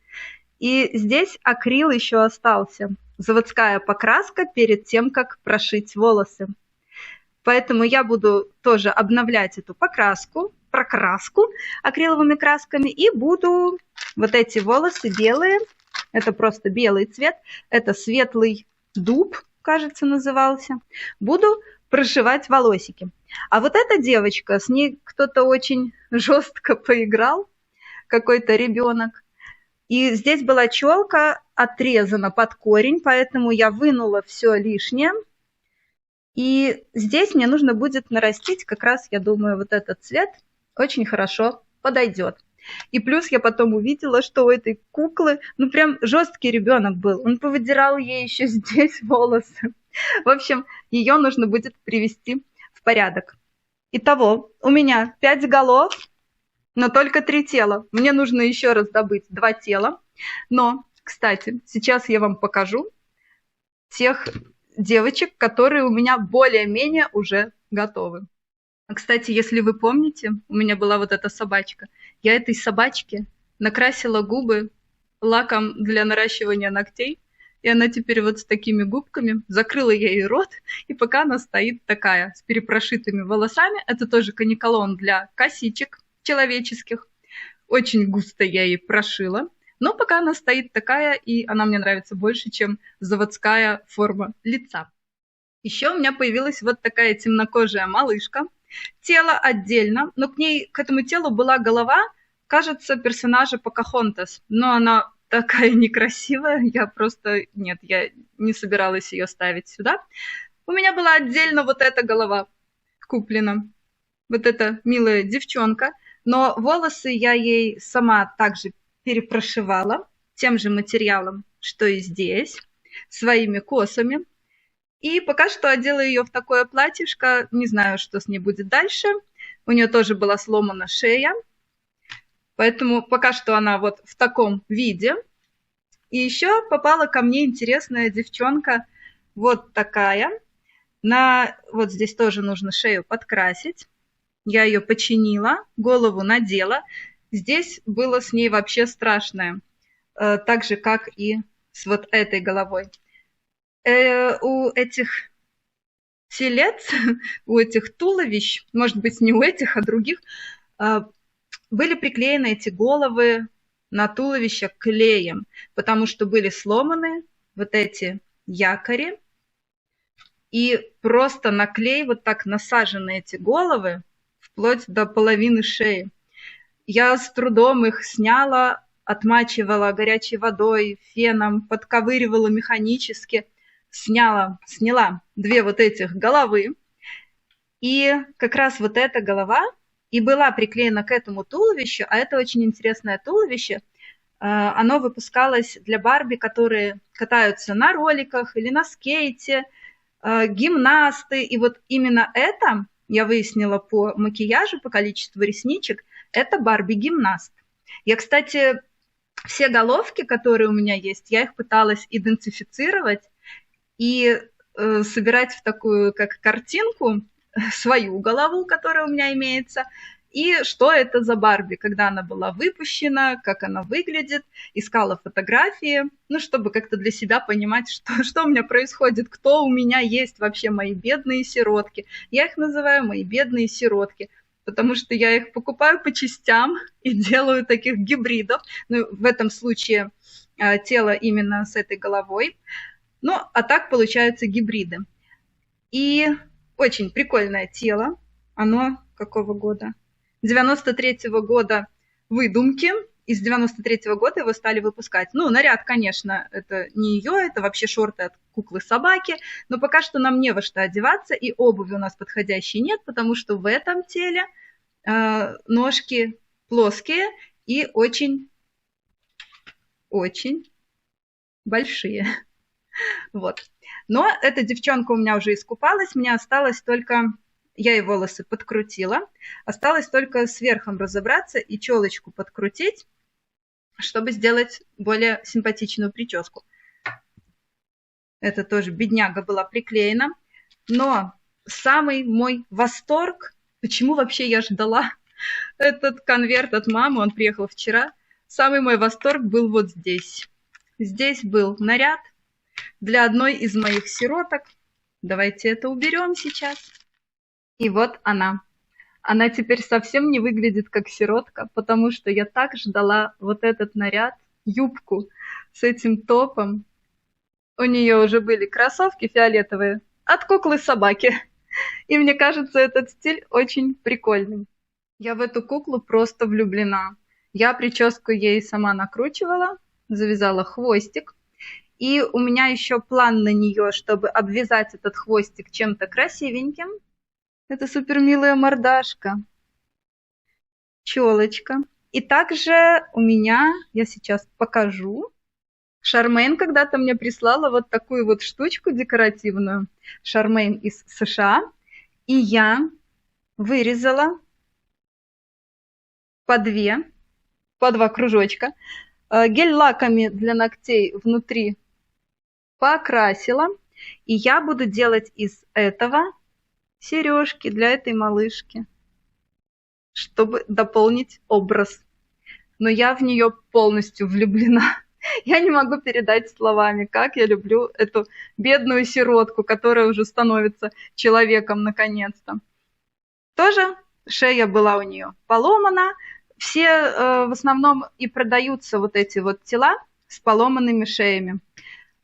И здесь акрил еще остался, заводская покраска перед тем, как прошить волосы. Поэтому я буду тоже обновлять эту прокраску акриловыми красками и буду вот эти волосы белые. Это просто белый цвет, это светлый дуб, кажется, назывался. Буду прошивать волосики. А вот эта девочка, с ней кто-то очень жестко поиграл, какой-то ребенок. И здесь была челка отрезана под корень, поэтому я вынула все лишнее. И здесь мне нужно будет нарастить, как раз, я думаю, вот этот цвет очень хорошо подойдет. И плюс я потом увидела, что у этой куклы, прям жесткий ребенок был. Он повыдирал ей еще здесь волосы. В общем, ее нужно будет привести в порядок. Итого, у меня 5 голов, но только 3 тела. Мне нужно еще раз добыть 2 тела. Но, кстати, сейчас я вам покажу тех девочек, которые у меня более-менее уже готовы. Кстати, если вы помните, у меня была вот эта собачка. Я этой собачке накрасила губы лаком для наращивания ногтей, и она теперь вот с такими губками. Закрыла я ей рот, и пока она стоит такая, с перепрошитыми волосами. Это тоже каниколон для косичек человеческих. Очень густо я ей прошила. Но пока она стоит такая, и она мне нравится больше, чем заводская форма лица. Еще у меня появилась вот такая темнокожая малышка. Тело отдельно, но к этому телу была голова, кажется, персонажа Покахонтас. Но она такая некрасивая, я не собиралась ее ставить сюда. У меня была отдельно вот эта голова куплена. Вот эта милая девчонка. Но волосы я ей сама также перепрошивала тем же материалом, что и здесь, своими косами. И пока что одела ее в такое платьишко, не знаю, что с ней будет дальше. У нее тоже была сломана шея, поэтому пока что она вот в таком виде. И еще попала ко мне интересная девчонка, вот такая. Вот здесь тоже нужно шею подкрасить. Я ее починила, голову надела. Здесь было с ней вообще страшное, так же, как и с вот этой головой. У этих телец, у этих туловищ, может быть, не у этих, а других, были приклеены эти головы на туловище клеем, потому что были сломаны вот эти якори, и просто на клей вот так насажены эти головы вплоть до половины шеи. Я с трудом их сняла, отмачивала горячей водой, феном, подковыривала механически, сняла 2 вот этих головы, и как раз вот эта голова и была приклеена к этому туловищу, а это очень интересное туловище. Оно выпускалось для Барби, которые катаются на роликах или на скейте, гимнасты, и вот именно это, я выяснила по макияжу, по количеству ресничек, это Барби-гимнаст. Я, кстати, все головки, которые у меня есть, я их пыталась идентифицировать, и собирать в такую, как картинку, свою голову, которая у меня имеется, и что это за Барби, когда она была выпущена, как она выглядит, искала фотографии, ну, чтобы как-то для себя понимать, что у меня происходит, кто у меня есть вообще мои бедные сиротки. Я их называю мои бедные сиротки, потому что я их покупаю по частям и делаю таких гибридов, ну, в этом случае тело именно с этой головой, ну, а так получаются гибриды. И очень прикольное тело, оно какого года? 93-го года выдумки, из 93-го года его стали выпускать. Ну, наряд, конечно, это не ее, это вообще шорты от куклы-собаки, но пока что нам не во что одеваться, и обуви у нас подходящей нет, потому что в этом теле ножки плоские и очень большие. Вот. Но эта девчонка у меня уже искупалась, мне осталось только... Я ей волосы подкрутила. Осталось только с верхом разобраться и челочку подкрутить, чтобы сделать более симпатичную прическу. Это тоже бедняга была приклеена. Но самый мой восторг, почему вообще я ждала этот конверт от мамы, он приехал вчера, самый мой восторг был вот здесь. Здесь был наряд для одной из моих сироток. Давайте это уберем сейчас. И вот она. Она теперь совсем не выглядит как сиротка, потому что я так ждала вот этот наряд, юбку с этим топом. У нее уже были кроссовки фиолетовые от куклы-собаки. И мне кажется, этот стиль очень прикольный. Я в эту куклу просто влюблена. Я прическу ей сама накручивала, завязала хвостик. И у меня еще план на нее, чтобы обвязать этот хвостик чем-то красивеньким. Это супер милая мордашка, челочка. И также у меня, я сейчас покажу, Шармейн когда-то мне прислала вот такую вот штучку декоративную. Шармейн из США. И я вырезала по два кружочка. Гель-лаками для ногтей внутри покрасила. И я буду делать из этого сережки для этой малышки, чтобы дополнить образ. Но я в нее полностью влюблена. Я не могу передать словами, как я люблю эту бедную сиротку, которая уже становится человеком наконец-то. Тоже шея была у нее поломана. Все в основном и продаются вот эти вот тела с поломанными шеями.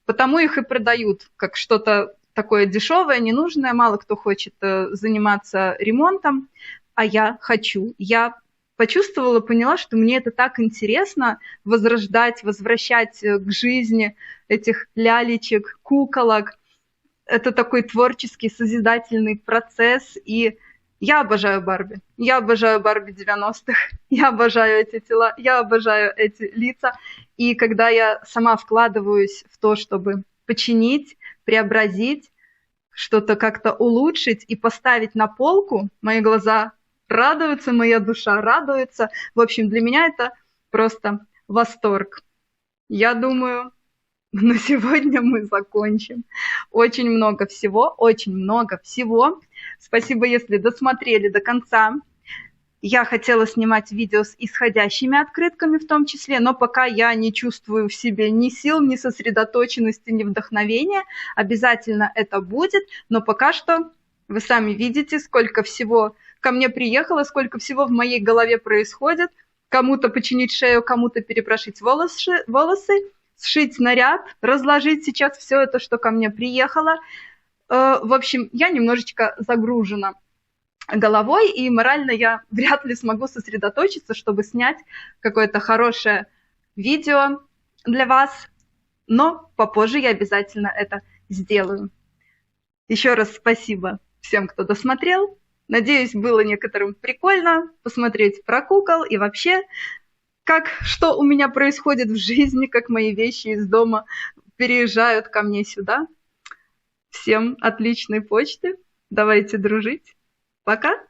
Потому их и продают как что-то такое дешевое, ненужное, мало кто хочет заниматься ремонтом, а я хочу. Я почувствовала, поняла, что мне это так интересно возрождать, возвращать к жизни этих лялечек, куколок. Это такой творческий, созидательный процесс, и я обожаю Барби. Я обожаю Барби 90-х, я обожаю эти тела, я обожаю эти лица. И когда я сама вкладываюсь в то, чтобы починить, преобразить, что-то как-то улучшить и поставить на полку, мои глаза радуются, моя душа радуется. В общем, для меня это просто восторг. Я думаю, на сегодня мы закончим. Очень много всего, очень много всего. Спасибо, если досмотрели до конца. Я хотела снимать видео с исходящими открытками в том числе, но пока я не чувствую в себе ни сил, ни сосредоточенности, ни вдохновения. Обязательно это будет, но пока что вы сами видите, сколько всего ко мне приехало, сколько всего в моей голове происходит. Кому-то починить шею, кому-то перепрошить волосы, сшить наряд, разложить сейчас все это, что ко мне приехало. В общем, я немножечко загружена головой, и морально я вряд ли смогу сосредоточиться, чтобы снять какое-то хорошее видео для вас, но попозже я обязательно это сделаю. Еще раз спасибо всем, кто досмотрел. Надеюсь, было некоторым прикольно посмотреть про кукол и вообще, что у меня происходит в жизни, как мои вещи из дома переезжают ко мне сюда. Всем отличной почты. Давайте дружить. Пока!